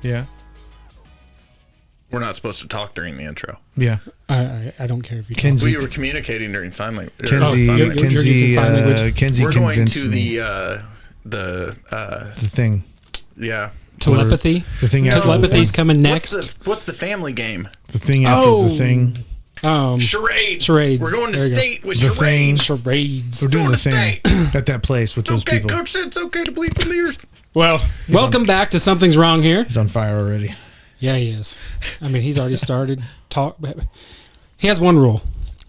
Yeah. We're not supposed to talk during the intro. Yeah. I don't care if you Ken-Zee. We were communicating during sign language. Ken-Zee, You're using sign language. Ken-Zee We're going convinced to me. the thing. yeah. Telepathy. The thing after Telepathy's the thing. coming next. What's the family game? The thing after the thing. Charades. Charades. We're going to There you go. state with The thing. charades. Charades. We're doing Going the to thing at that place with those Okay, people. Coach said it's okay to bleed from the ears. Well, welcome back to Something's Wrong Here. He's on fire already. Yeah, he is. I mean, he's already started talk. He has one rule.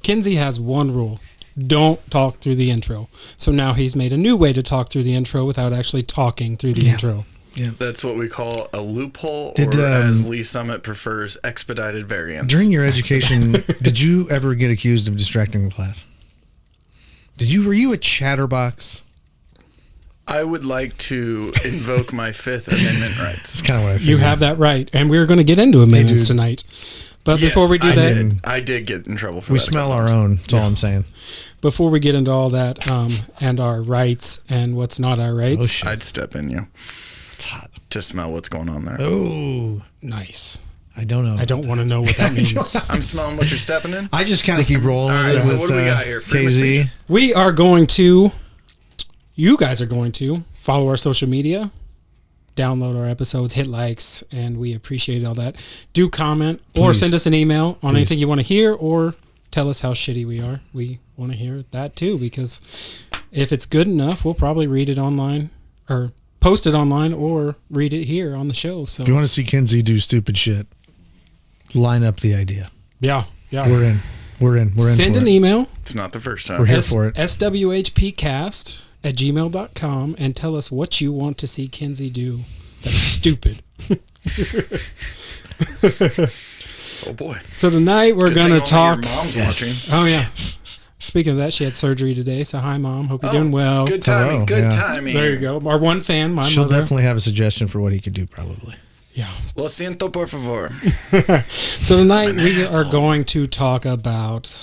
Ken-Zee has one rule. Don't talk through the intro. So now he's made a new way to talk through the intro without actually talking through the intro. Yeah. That's what we call a loophole, or as Lee Summit prefers, expedited variance. During your education, did you ever get accused of distracting the class? Were you a chatterbox? I would like to invoke my Fifth Amendment rights. That's kind of what I figured. You have that right. And we're going to get into amendments tonight. But Yes, before we do that, I did get in trouble for We that. smell our own. That's all I'm saying. before we get into all that and our rights and what's not our rights. Oh, shit. I'd step in you It's hot. to smell what's going on there. Oh, Nice. I don't know. I don't want to know what that means. I'm smelling what you're stepping in. I just kind of keep rolling. All right, with so what do we got here? Freedom of Ken-Zee. speech. We are you guys are going to follow our social media, download our episodes, hit likes, and we appreciate all that. Do comment or Please. send us an email on Please. anything you want to hear, or tell us how shitty we are. We want to hear that too, because if it's good enough, we'll probably read it online or post it online or read it here on the show. So If you want to see Ken-Zee do stupid shit, line up the idea. yeah. We're in. We're in. Send for an it. email. It's not the first We're time. here for it. swhpcast@gmail.com and tell us what you want to see Ken-Zee do that's stupid. Oh boy. So tonight we're Good going to thing only talk. Your mom's watching. Oh yeah. Speaking of that, she had surgery today. So hi, Mom. Hope you're doing well. Good timing. Hello, Good yeah. timing. There you go. Our one fan, my She'll mother. definitely have a suggestion for what he could do, probably. Yeah. Lo siento, por favor. So tonight I'm an we asshole. are going to talk about,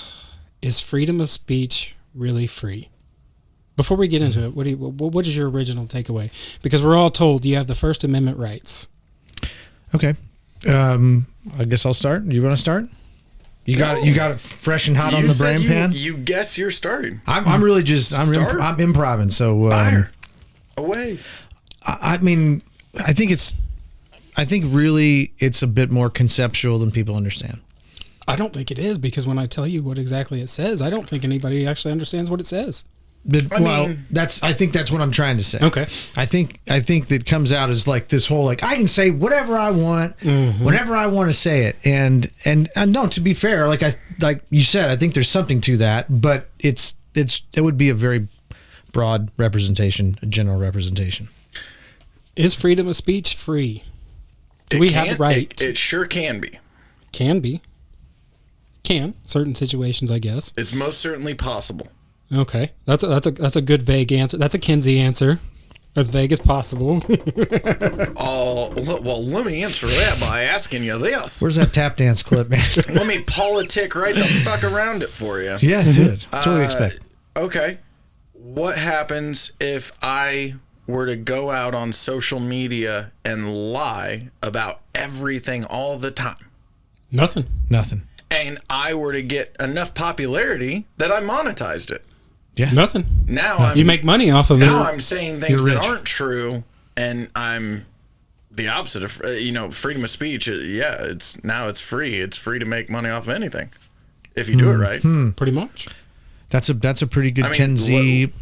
is freedom of speech really free? Before we get into it, what is your original takeaway? Because we're all told you have the First Amendment rights. Okay. I guess I'll start. You want to start? You got it fresh and hot on the brain pan. You guess you're starting. I'm really just I'm Start. improving. So Fire. Away. I mean, I think really it's a bit more conceptual than people understand. I don't think it is, because when I tell you what exactly it says, I don't think anybody actually understands what it says. But, I mean- I think that's what I'm trying to say. Okay. I think that comes out as like this whole like I can say whatever I want, whenever I want to say it, and no, to be fair, like you said, I think there's something to that, but it would be a very broad representation, a general representation. Is freedom of speech free? Do we have the right? It sure can be. Can be. Can. Certain situations, I guess. It's most certainly possible. Okay. That's a good vague answer. That's a Ken-Zee answer. As vague as possible. Oh, well, let me answer that by asking you this. Where's that tap dance clip, man? Let me politic right the fuck around it for you. Yeah, do it. That's what we expect. Okay. What happens if I were to go out on social media and lie about everything all the time, Nothing. Nothing. and I were to get enough popularity that I monetized it? Yeah. Nothing. Now You make money off of it. I'm saying things You're that rich. aren't true, and I'm the opposite of freedom of speech. It's free. It's free to make money off of anything if you do it right. Pretty much. That's a pretty good I mean, Ken-Zee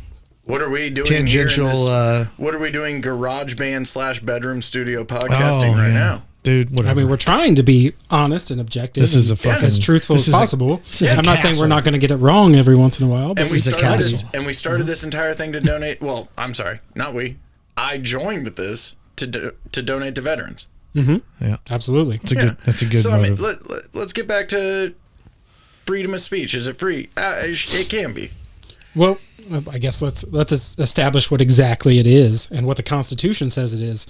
What are we doing tangential. here in this, what are we doing? Garage band / bedroom studio podcasting right now. Dude. Whatever. I mean, we're trying to be honest and objective. This is and a fucking- as truthful this as is a- possible. this is a I'm not saying we're castle. not going to get it wrong every once in a while. But And we is a started this. castle. And we started this entire thing to donate. Well, I'm sorry, not we. I joined with this to donate to veterans. Yeah. absolutely. That's a good So I mean, motive. let's get back to freedom of speech. Is it free? It can be. Well, I guess let's establish what exactly it is and what the Constitution says it is.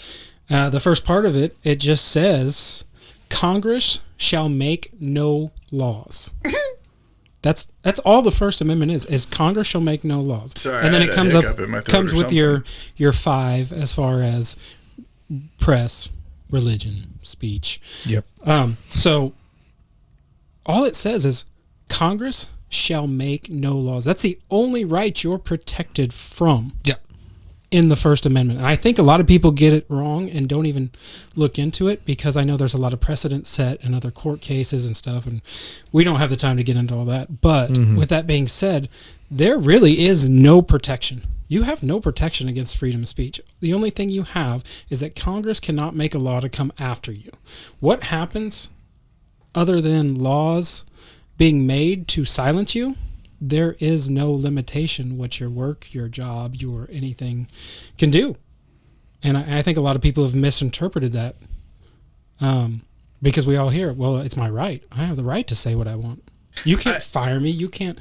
The first part of it, it just says, Congress shall make no laws. That's all the First Amendment is Congress shall make no laws. Sorry, and then I it had comes a up hiccup in my throat comes or with your five as far as press, religion, speech. Yep. So all it says is Congress shall make no laws. That's the only right you're protected from. Yep. In the First Amendment. And I think a lot of people get it wrong and don't even look into it, because I know there's a lot of precedent set in other court cases and stuff, and we don't have the time to get into all that. But with that being said, there really is no protection. You have no protection against freedom of speech. The only thing you have is that Congress cannot make a law to come after you. What happens other than laws being made to silence you? There is no limitation what your work, your job, your anything can do. And I think a lot of people have misinterpreted that, because we all hear, well, it's my right. I have the right to say what I want. You can't fire me. You can't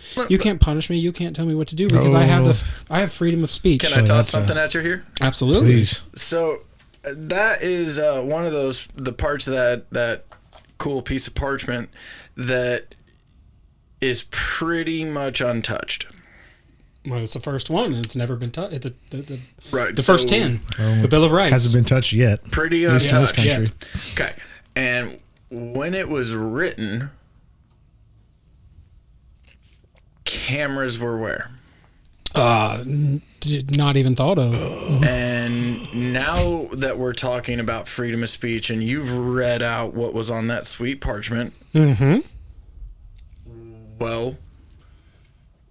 punish me. You can't tell me what to do, because I have freedom of speech. Can I toss something at you here? Absolutely. Please. So that is one of the parts of that cool piece of parchment that is pretty much untouched. Well, it's the first one, and it's never been touched. Right. The first 10, the Bill of Rights. Hasn't been touched yet. Pretty At least in this untouched. country. Okay. And when it was written, cameras were where? Not even thought of. And now that we're talking about freedom of speech, and you've read out what was on that sweet parchment, well,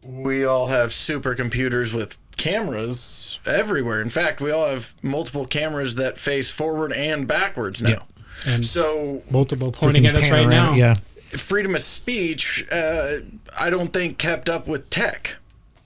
we all have supercomputers with cameras everywhere. In fact, we all have multiple cameras that face forward and backwards now. Yeah. And so multiple pointing at us right now. Yeah. freedom of speech, I don't think kept up with tech.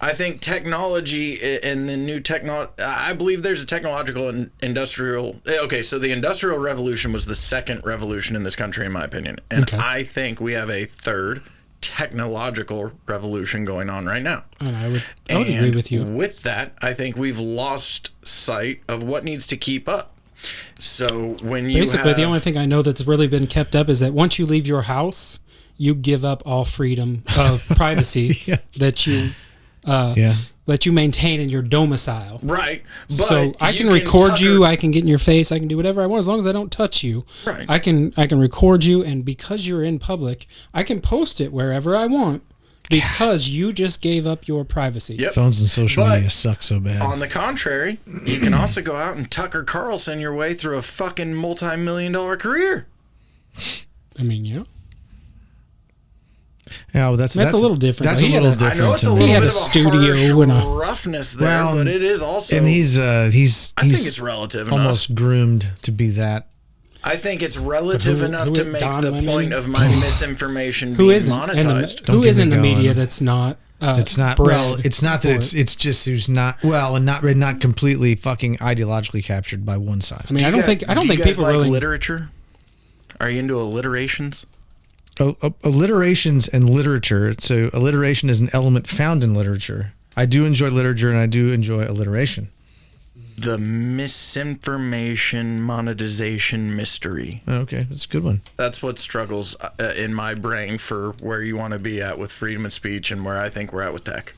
I think technology and the new technology, I believe there's a technological and industrial. Okay, so the Industrial Revolution was the second revolution in this country, in my opinion. And Okay. I think we have a third technological revolution going on right now. And I would agree with you. With that, I think we've lost sight of what needs to keep up. So when you Basically, the only thing I know that's really been kept up is that once you leave your house, you give up all freedom of privacy Yes. that you that you maintain in your domicile. Right. But So I you can record you, tucker- I can get in your face, I can do whatever I want as long as I don't touch you. Right. I can record you, and because you're in public, I can post it wherever I want because you just gave up your privacy. Yep. Phones and social But media suck so bad. On the contrary, you can also go out and Tucker Carlson your way through a fucking multi-million-dollar career. I mean, yeah. Yeah, well, that's a little different. That's He a had little a- different. I know it's to a me. little He had bit a of studio harsh and a- roughness there, Well, but it is also. and he's I think it's relative enough. almost groomed to be that. I think it's relative Who- enough who- to make Don the Lemon? point of my misinformation Who being isn't monetized. Don't who get is me in the going. media that's not It's not bred well. It's not that for it's it? it's just who's not well and not completely fucking ideologically captured by one side. I mean, I don't think do you guys people like really literature. Are you into alliterations? Alliterations and literature. So alliteration is an element found in literature. I do enjoy literature and I do enjoy alliteration. The misinformation monetization mystery. Okay, that's a good one. That's what struggles in my brain for where you want to be at with freedom of speech and where I think we're at with tech.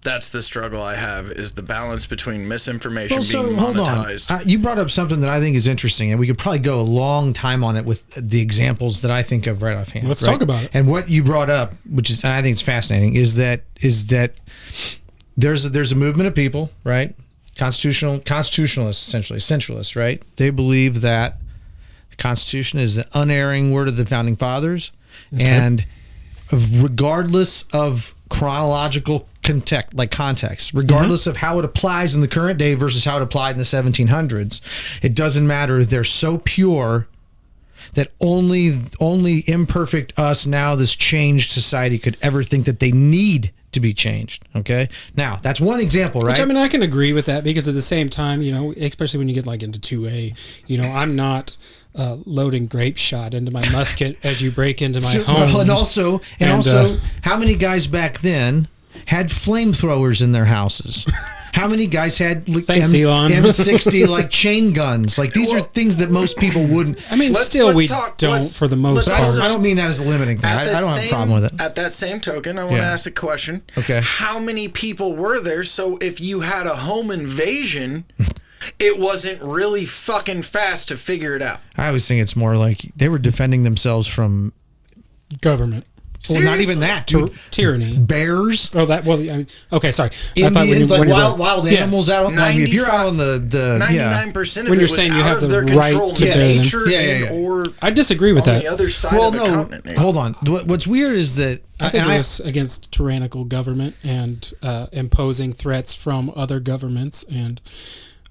That's the struggle I have, is the balance between misinformation being monetized. You brought up something that I think is interesting, and we could probably go a long time on it with the examples that I think of right offhand. Let's right? talk about it. And what you brought up, which is I think it's fascinating, is that there's a movement of people, right? Constitutionalists, essentially, essentialists, right? They believe that the Constitution is the unerring word of the founding fathers, and regardless of chronological context, regardless of how it applies in the current day versus how it applied in the 1700s, it doesn't matter. They're so pure that only imperfect us now, this changed society, could ever think that they need to be changed. Okay, now that's one example, right? Which, I mean, I can agree with that, because at the same time, you know, especially when you get like into 2A, you know, I'm not loading grape shot into my musket as you break into my home. Well, and also, how many guys back then had flamethrowers in their houses? How many guys had Thanks, Elon. M60 like chain guns? Like, these are things that most people wouldn't. I mean, Let's we talk- don't let's- for the most let's part. also- I don't mean that as a limiting thing. I don't have a problem with it. At that same token, I want to Yeah. ask a question. Okay. How many people were there? So if you had a home invasion, It wasn't really fucking fast to figure it out. I always think it's more like they were defending themselves from Government. well, not even that, dude. Tyranny. Bears. Oh, that. Well, I mean, okay, sorry. Indians, like wild Yes. animals out. I mean, if you're out on the 99% of When it you're was saying out you have of the their right control, to bear them. nature, Yeah. or I disagree with on that. the other side well, of the no, continent. hold on. What's weird is that I think and it was against tyrannical government and imposing threats from other governments, and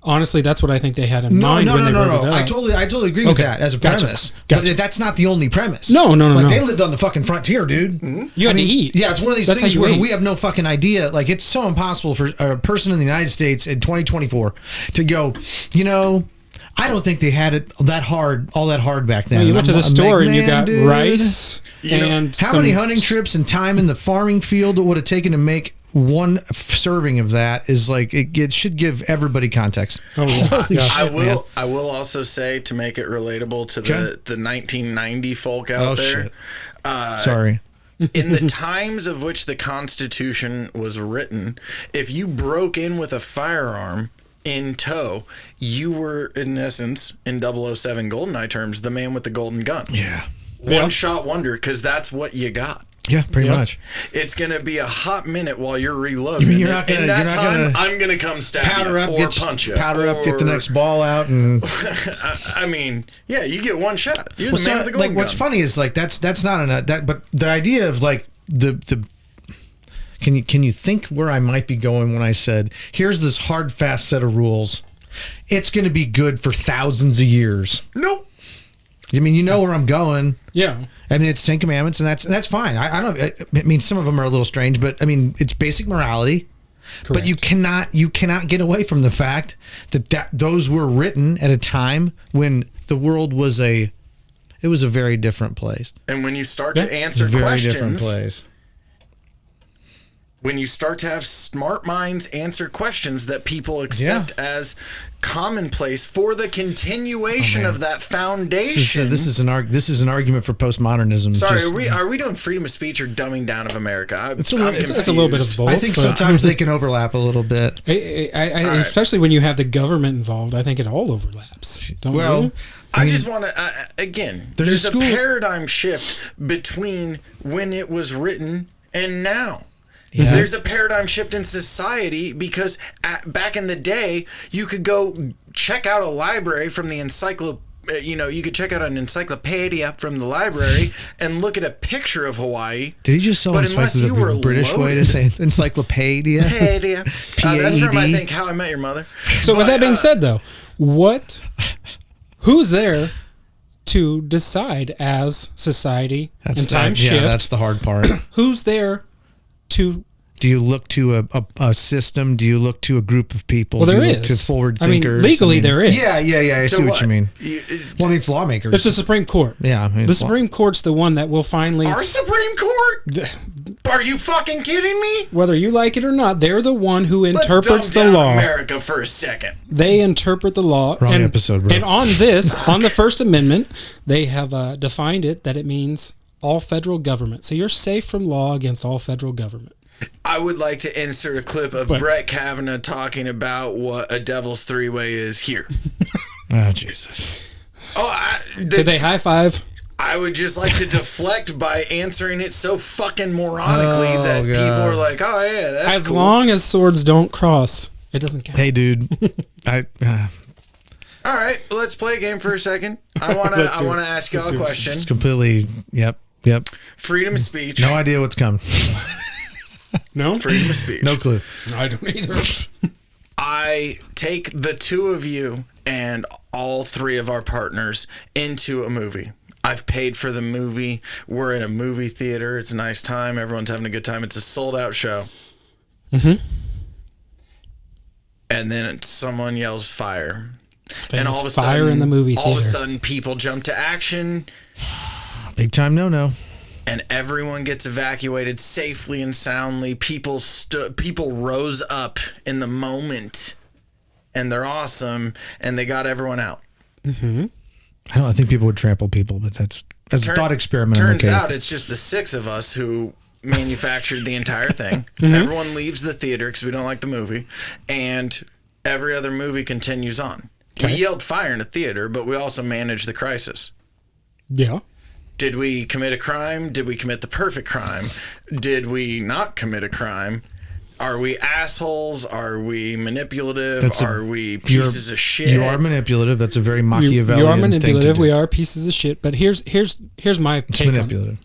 honestly, that's what I think they had in mind when they wrote it up. I totally agree with Okay. that as a Gotcha. premise. Gotcha. But that's not the only premise. No. Like they lived on the fucking frontier, dude. You had to eat. Yeah, it's one of these That's things how you where ate. we have no fucking idea. Like it's so impossible for a person in the United States in 2024 to go, I don't think they had it all that hard back then. Well, you went to the store and you man, got dude, rice and how some- many hunting trips and time in the farming field it would have taken to make one serving of that is like it should give everybody context. Oh yeah. Holy Yeah. shit. I will also say, to make it relatable to Okay. the 1990 folk out there. Shit. Sorry. In the times of which the Constitution was written, if you broke in with a firearm in tow, you were, in essence, in 007 GoldenEye terms, the man with the golden gun. Yeah. One shot wonder, because that's what you got. Yeah, pretty much. It's going to be a hot minute while you're reloading. You're not gonna- in that you're not time, gonna I'm going to come stab Powder you up, or punch you. powder up, get the next ball out, and I mean, yeah, you get one shot. You're the man with the golden what's gun. funny is like that's not that, but the idea of like the can you think where I might be going when I said here's this hard fast set of rules, it's going to be good for thousands of years. Nope. I mean, you know where I'm going. Yeah. I mean, it's 10 Commandments, and that's fine. I don't. I mean, some of them are a little strange, but I mean, it's basic morality. Correct. But you cannot get away from the fact that those were written at a time when the world was a very different place. And when you start to answer Very different questions, place. when you start to have smart minds answer questions that people accept as commonplace for the continuation of that foundation. This is an argument for postmodernism. Sorry, are we doing freedom of speech or dumbing down of America? It's a little bit of both. I think sometimes they can overlap a little bit. Especially when you have the government involved, I think it all overlaps. Don't you? I just want to, again, there's a school- paradigm shift between when it was written and now. Yeah. There's a paradigm shift in society because back in the day, you could go check out a library from the you could check out an encyclopedia from the library and look at a picture of Hawaii. Did he just But unless you were a British way to say encyclopedia? That's from, I think, How I Met Your Mother. So with that being said, though, who's there to decide as society and time shift? Yeah, that's the hard part. Who's there to? Do you look to a system? Do you look to a group of people? Well, there Do you look is. to forward I mean, thinkers? legally there is. Yeah. I see what you mean. Well, I mean, it's lawmakers. It's the Supreme Court. Yeah, I mean, The it's Supreme Court's the one that will finally. Our Supreme Court? Are you fucking kidding me? Whether you like it or not, they're the one who Let's interprets dumb the down law. America for a second. They interpret the law. Wrong episode, bro. And on on the First Amendment, they have defined it that it means all federal government. So you're safe from law against all federal government. I would like to insert a clip of Brett Kavanaugh talking about what a devil's three-way is here. Oh, Jesus. Did they high five? I would just like to deflect by answering it so fucking moronically that God. people are like, oh, yeah, that's As cool. long as swords don't cross, it doesn't count. Hey, dude. All right, let's play a game for a second. I want to ask y'all a question. It's completely. Yep. Freedom of speech. No idea what's coming. No? Freedom of speech. No clue. I don't either. I take the two of you and all three of our partners into a movie. I've paid for the movie. We're in a movie theater. It's a nice time. Everyone's having a good time. It's a sold-out show. Mm-hmm. And then someone yells fire. And all of a fire sudden, in the movie all of a theater. sudden, people jump to action, Big time no. and everyone gets evacuated safely and soundly. People rose up in the moment, and they're awesome, and they got everyone out. Mm-hmm. I think people would trample people, but that's a thought experiment. Turns I'm okay. out it's just the six of us who manufactured the entire thing. Mm-hmm. Everyone leaves the theater because we don't like the movie, and every other movie continues on. We yelled fire in a theater, but we also managed the crisis. Yeah. Did we commit a crime? Did we commit the perfect crime? Did we not commit a crime? Are we assholes? Are we manipulative? Are we pieces of shit? You are manipulative. That's a very Machiavellian You are manipulative. thing to do. We are pieces of shit. But here's my It's take on it. manipulative.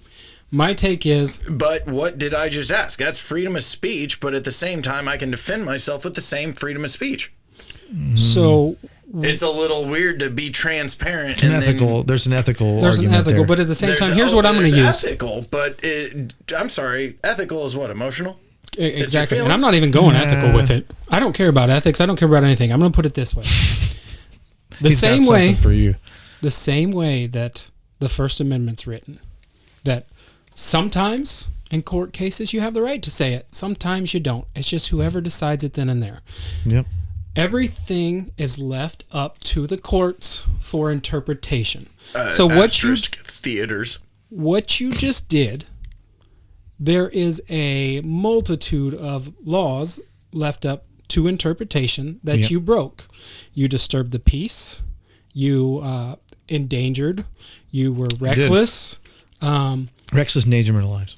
My take is, But what did I just ask? That's freedom of speech, but at the same time, I can defend myself with the same freedom of speech. so It's a little weird to be transparent. It's an ethical. There's an ethical. there's an argument ethical, there. but at the same time, here's what I'm going to use. Ethical, but I'm sorry. Ethical is what? Emotional? Exactly. And I'm not even going ethical with it. I don't care about ethics. I don't care about anything. I'm going to put it this way. He's got something for you. The same way that the First Amendment's written, that sometimes in court cases you have the right to say it. Sometimes you don't. It's just whoever decides it then and there. Yep. Everything is left up to the courts for interpretation. So what you just did, there is a multitude of laws left up to interpretation that you broke. You disturbed the peace. You endangered. You were reckless. Reckless endangerment of lives.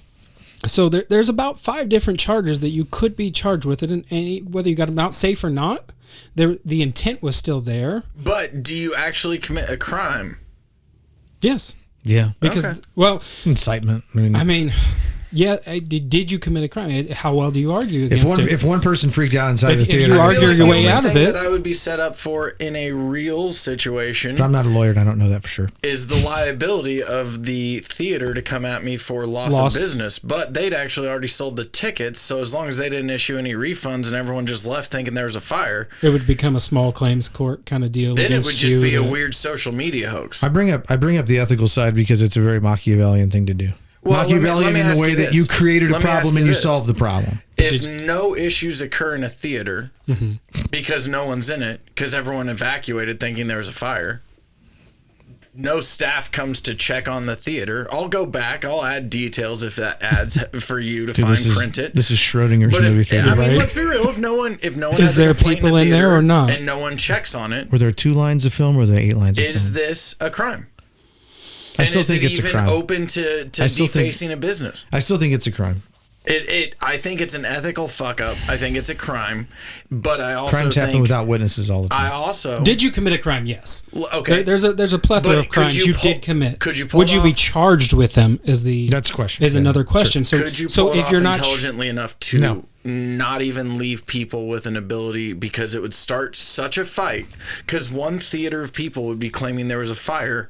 So there's about 5 different charges that you could be charged with it, and whether you got them out safe or not, the intent was still there. But do you actually commit a crime? Yes. Yeah. Because, well... Incitement. I mean... Yeah, did you commit a crime? How well do you argue against it? If one person freaked out inside the theater... If you argue your way out of it... that I would be set up for in a real situation... But I'm not a lawyer and I don't know that for sure. ...is the liability of the theater to come at me for loss of business. But they'd actually already sold the tickets, so as long as they didn't issue any refunds and everyone just left thinking there was a fire... It would become a small claims court kind of deal. Then it would just be a weird social media hoax. I bring up the ethical side because it's a very Machiavellian thing to do. Well, Machiavellian in the way that you created a problem and you solved the problem. If no issues occur in a theater because no one's in it, because everyone evacuated thinking there was a fire, no staff comes to check on the theater, I'll go back, I'll add details if that adds for you to print it. This is Schrodinger's movie theater, right? I mean, let's be real. If no one is there people in there or not, and no one checks on it, were there 2 lines of film or were there 8 lines of film? Is this a crime? I still think it's a crime. Even open to defacing a business? I still think it's a crime. I think it's an ethical fuck up. I think it's a crime, but I also crimes happen without witnesses all the time. Did you commit a crime? Yes. Okay. There's a plethora of crimes you did commit. Would you be charged with them? That's the question. Is another question. Sure. Could you pull it off intelligently enough to not even leave people with an ability, because it would start such a fight? Because one theater of people would be claiming there was a fire.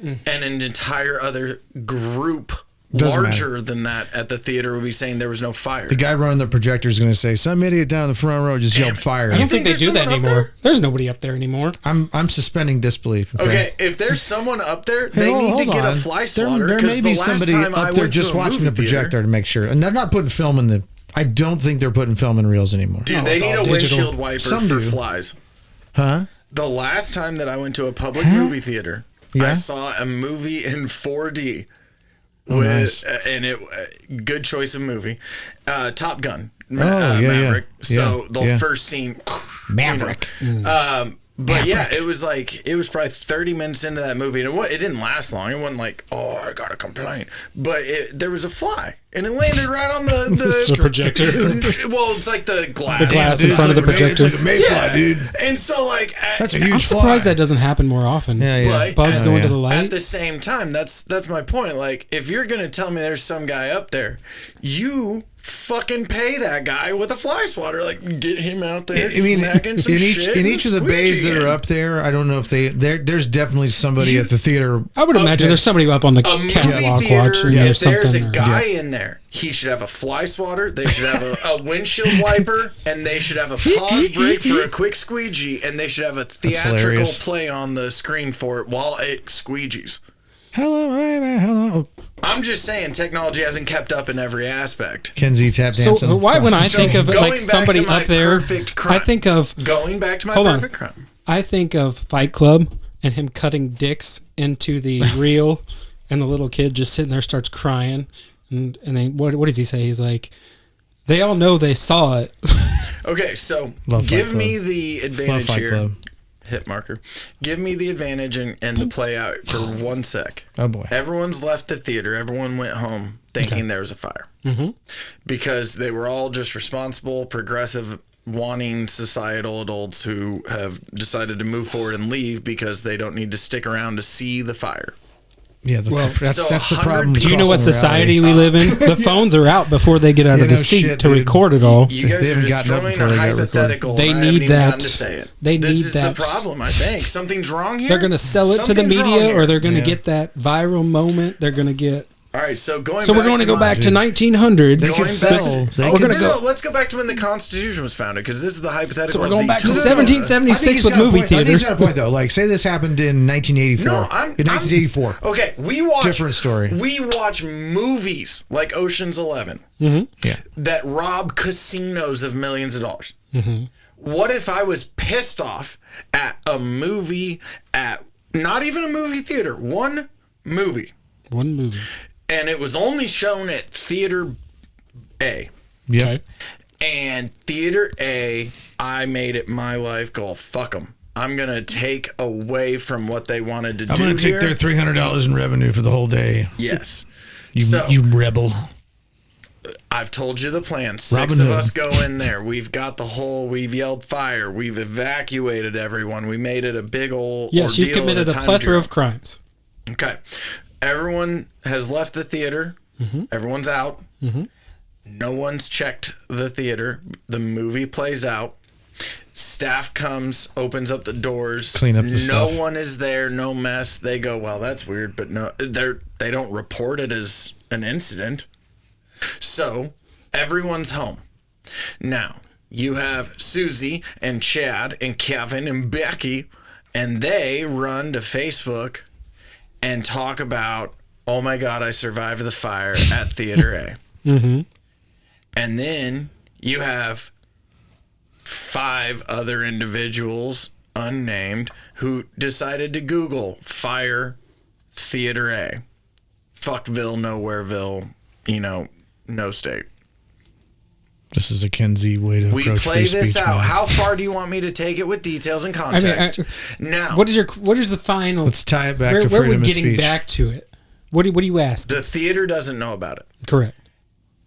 And an entire other group larger than that at the theater would be saying there was no fire. The guy running the projector is going to say, some idiot down the front row just yelled fire. I don't think they do that anymore. There's nobody up there anymore. I'm suspending disbelief. Okay, if there's someone up there, they need to get a fly swatter. There may be somebody up there just watching the projector to make sure. And they're not putting film in the... I don't think they're putting film in reels anymore. Dude, they need a windshield wiper for flies. Huh? The last time that I went to a public movie theater... I saw a movie in 4D and good choice of movie. Top Gun, Maverick. So the first scene, Maverick. But yeah, it was probably 30 minutes into that movie, and it didn't last long. It wasn't like, oh, I got a complaint, but there was a fly, and it landed right on the projector. Well, it's like the glass. The glass in front of the projector. It's like a mayfly, dude. And so that's a huge. I'm surprised that doesn't happen more often. But bugs go into the light. At the same time, that's my point. Like, if you're gonna tell me there's some guy up there, you fucking pay that guy with a fly swatter. Like, get him out there. I mean, in each of the bays that are up there, I don't know if there's definitely somebody at the theater. I would imagine there's somebody up on the catwalk watching or something. If there's a guy in there, he should have a fly swatter, they should have a windshield wiper, and they should have a pause break for a quick squeegee, and they should have a theatrical play on the screen for it while it squeegees. Hello. I'm just saying, technology hasn't kept up in every aspect. Ken-Zee tap dancing. So why, when I think of like somebody up there, I think of going back to my perfect crime. I think of Fight Club and him cutting dicks into the reel, and the little kid just sitting there starts crying, and then what does he say? He's like, they all know they saw it. Okay, so Love Fight give me Club. the Love advantage Fight here. Club. Hit marker. Give me the advantage and the play out for 1 sec. Oh boy. Everyone's left the theater. Everyone went home thinking there was a fire. Mm-hmm. Because they were all just responsible, progressive, wanting societal adults who have decided to move forward and leave because they don't need to stick around to see the fire. Yeah, that's so the 100 problem. Do you know what crossing society reality. we live in? The phones are out before they get out Yeah, of the no seat shit, to dude. record it all. You guys They are haven't just gotten up throwing before a they got recorded. hypothetical. They and I haven't need even that. gotten to say it. They this need is that. the problem, I think. Something's wrong here. They're going to sell it to the Something's wrong media, here. or they're going to get that viral moment. They're going to get. All right, so going. So we're going to go back to 1900s. They could sell. They could No, let's go back to when the Constitution was founded, because this is the hypothetical. So we're of going the back to total- 1776 with movie I think he's theaters. got a point though. Like, say this happened in 1984. No, in 1984. Okay, we watch Different story. We watch movies like Ocean's 11 Yeah. that rob casinos of millions of dollars. What if I was pissed off at a movie at not even a movie theater, one movie, One movie. and it was only shown at Theater A. Yep. Okay. And Theater A, I made it my life goal. Fuck them. I'm going to take away from what they wanted to I'm do going to here. take their $300 in revenue for the whole day. Yes. You rebel. I've told you the plan. Six Robin of Hood. us go in there. We've got we've yelled fire. We've evacuated everyone. We made it a big old Yes, ordeal you've committed at a time plethora zero. of crimes. Okay. Everyone has left the theater. Everyone's out. No one's checked the theater. The movie plays out. Staff comes, opens up the doors. Clean up the No stuff. one is there. No mess. They go, well, that's weird, but no, they don't report it as an incident. So everyone's home. Now you have Susie and Chad and Kevin and Becky, and they run to Facebook and talk about, oh my God, I survived the fire at Theater A. And then you have 5 other individuals, unnamed, who decided to Google fire Theater A. Fuckville, Nowhereville, no state. This is a Ken-Zee way to We approach play free this speech, out. man. How far do you want me to take it with details and context? Now, What is the final? Let's tie it back where, to where freedom we're of getting speech. back to it. What do you ask? the theater doesn't know about it. Correct.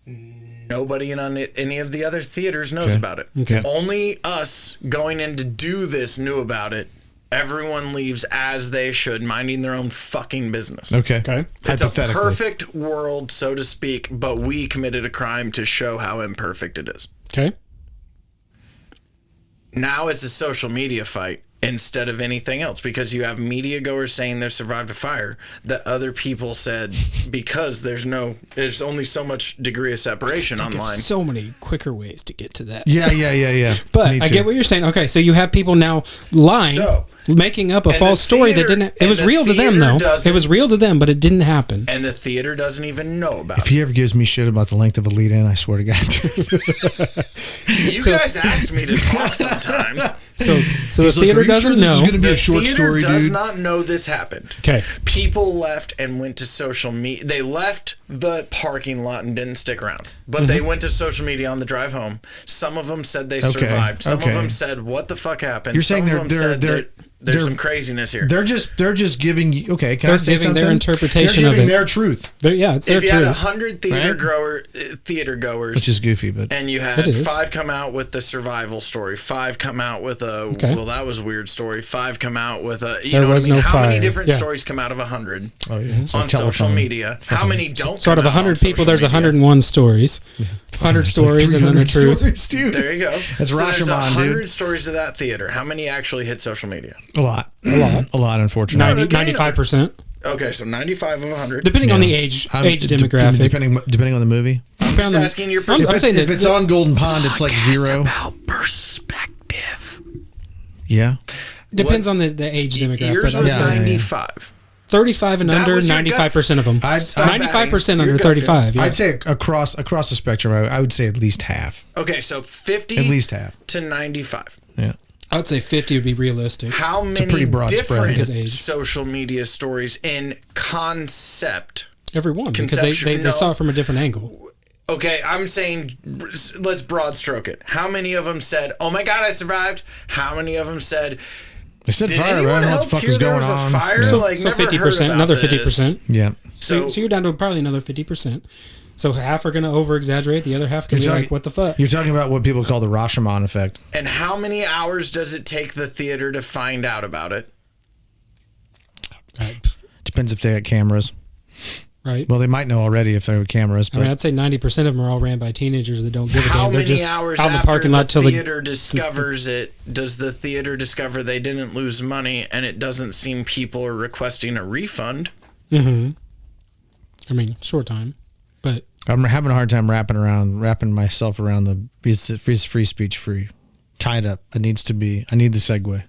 Nobody in any of the other theaters knows about it. Okay. Only us going in to do this knew about it. Everyone leaves as they should, minding their own fucking business. Okay. Okay. It's a Hypothetically. perfect world, so to speak, but we committed a crime to show how imperfect it is. Okay. Now it's a social media fight instead of anything else, because you have media goers saying they survived a fire that other people said, because there's only so much degree of separation There's online. so many quicker ways to get to that. Yeah. But Me I too. get what you're saying. Okay, so you have people now lying, So- making up a and false the story that theater- didn't. It and was the real to them, theater though. doesn't- It was real to them, but it didn't happen. And the theater doesn't even know about If it. he ever gives me shit about the length of a lead in, I swear to God. You guys asked me to talk sometimes. So the theater doesn't know. This is going to be The a short theater story, does dude. not know this happened. Okay. People left and went to social media. They left the parking lot and didn't stick around, but they went to social media on the drive home. Some of them said they survived. Some of okay. them said, "What the fuck happened?" You're Some saying of they're- them they're- said they're- that there's they're- some craziness here. They're just giving you. Okay, can They're I say giving their something? interpretation They're of giving it. their truth, It's their If you had truth. 100 theater goers, which is goofy, but and you It had is. 5 come out with the survival story, 5 come out with a well, that was a weird story, 5 come out with a There was no how many fire. different Yeah. stories come out of 100 oh, yeah, it's on like social telephone. media? How many don't? So out of come out on 100 people, social there's media? 101 stories. 100 stories and then the 300 truth. stories, dude. There you go. That's so there's Rashomon, 100 dude. stories of that theater. How many actually hit social media? A lot, unfortunately. 95%. Okay, so 95 of 100. Depending on Yeah. the age I'm- demographic. depending on the movie. I'm just asking your I'm perspective. saying If it's on Golden Pond, it's like 0. About perspective. Yeah. Depends on What's- the age demographic. Yours But was Yeah, yeah, yeah. 95. 35 and That under, was your 95% of them. Stop 95% batting. under Your gut 35. Yeah. I'd say across the spectrum, I would say at least half. Okay, so 50 At least half. to 95. Yeah. I would say 50 would be realistic. How many pretty broad spread. different Because age. social media stories in concept? Every one, because Conception- they no. saw it from a different angle. Okay, I'm saying let's broad stroke it. How many of them said, "Oh my God, I survived"? How many of them said, They said "Did fire, anyone I don't know what the else fuck hear was there going was a on. fire?" Yeah. Like, So never 50%, heard about another this. 50%. Yeah. So you're down to probably another 50%. So half are going to over exaggerate, the other half can be like, what the fuck? You're talking about what people call the Rashomon effect. And how many hours does it take the theater to find out about it? Depends if they got cameras. Right. Well, they might know already if there were cameras. But I mean, I'd say 90% of them are all ran by teenagers that don't give a How damn. They're many just hours out in the after parking lot the till theater discovers it does the theater discover they didn't lose money, and it doesn't seem people are requesting a refund? Mm-hmm. I mean, short time, but I'm having a hard time wrapping myself around the free speech free. Tied up. It needs to be. I need the segue.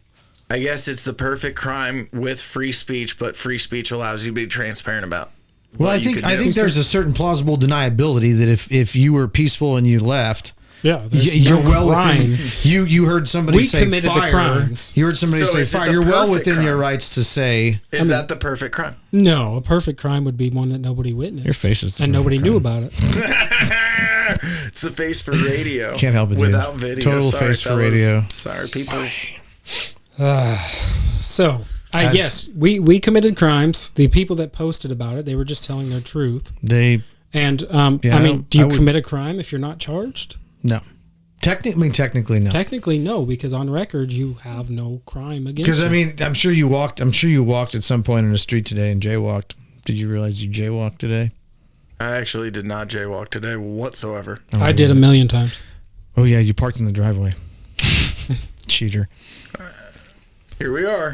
I guess it's the perfect crime with free speech, but free speech allows you to be transparent about. Well, what I you think could I do. think there's a certain plausible deniability that if you were peaceful and you left, yeah, there's you're no well crime. within. You heard somebody We say committed the fire. crimes. You heard somebody So say is it fire. the You're well perfect within your crime? rights to say. Is that the perfect crime? No, a perfect crime would be one that nobody witnessed. Your face is the and perfect nobody knew crime. about it. It's the face for radio. Can't help it, dude. Without video. Total Sorry, face for fellas. radio. Sorry, people. So, yes, we committed crimes. The people that posted about it, they were just telling their truth. They And Yeah, I mean, do you I would- commit a crime if you're not charged? no. Technically no. Technically, no, because on record you have no crime against. Because you. I mean, I'm sure you walked at some point in the street today and jaywalked. Did you realize you jaywalked today? I actually did not jaywalk today whatsoever. I did a million times. Oh yeah, you parked in the driveway. Cheater. Here we are.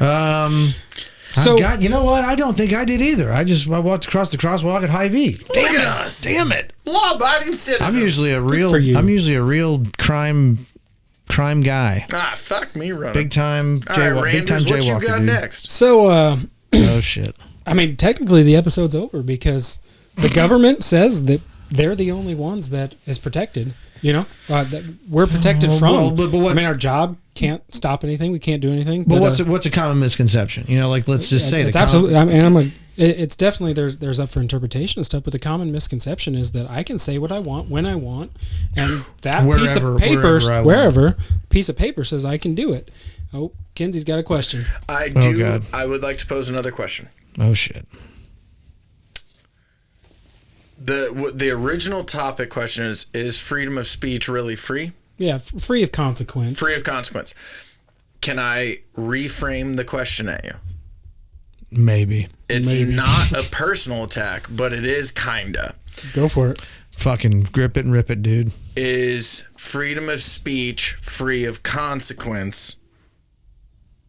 So- God, you know what? I don't think I did either. I walked across the crosswalk at Hy-Vee. Look at us. Damn it! Law-abiding citizens. I'm usually a real. for you. I'm usually a real crime guy. Fuck me running. Big time All right, big time Randers, what you jaywalker. got Dude. next? So, Oh shit! I mean, technically the episode's over because the government says that they're the only ones that is protected. You know, that we're protected from. well, but what- I mean, our job can't stop anything. We can't do anything. But But what's a common misconception? You know, like let's just say it's the absolutely. I mean, it's definitely there's up for interpretation and stuff. But the common misconception is that I can say what I want when I want, and that piece Wherever- of paper, wherever I want. wherever piece of paper says I can do it. Oh, Ken-Zee's got a question. I Oh, do. God. I would like to pose another question. Oh shit! The original topic question is freedom of speech really free? Yeah, free of consequence. Free of consequence. Can I reframe the question at you? Maybe. It's Maybe. not a personal attack, but it is kinda. Go for it. Fucking grip it and rip it, dude. Is freedom of speech free of consequence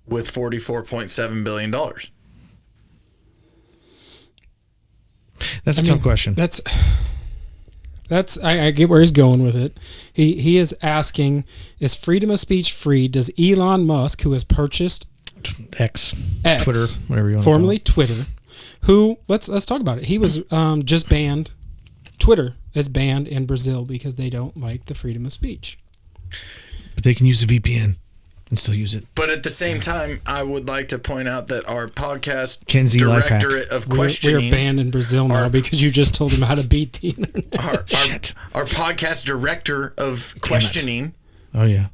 with $44.7 billion? That's a tough question. That's I get where he's going with it. He is asking, is freedom of speech free? Does Elon Musk, who has purchased X, X, Twitter, whatever you want. formerly Twitter, who let's talk about it. He was just banned. Twitter is banned in Brazil because they don't like the freedom of speech. But they can use a VPN and still use it. But at the same time, I would like to point out that our podcast Ken-Zee life hack. directorate of We're questioning, banned in Brazil now Our- because you just told them how to beat the internet. our podcast director of questioning Oh yeah.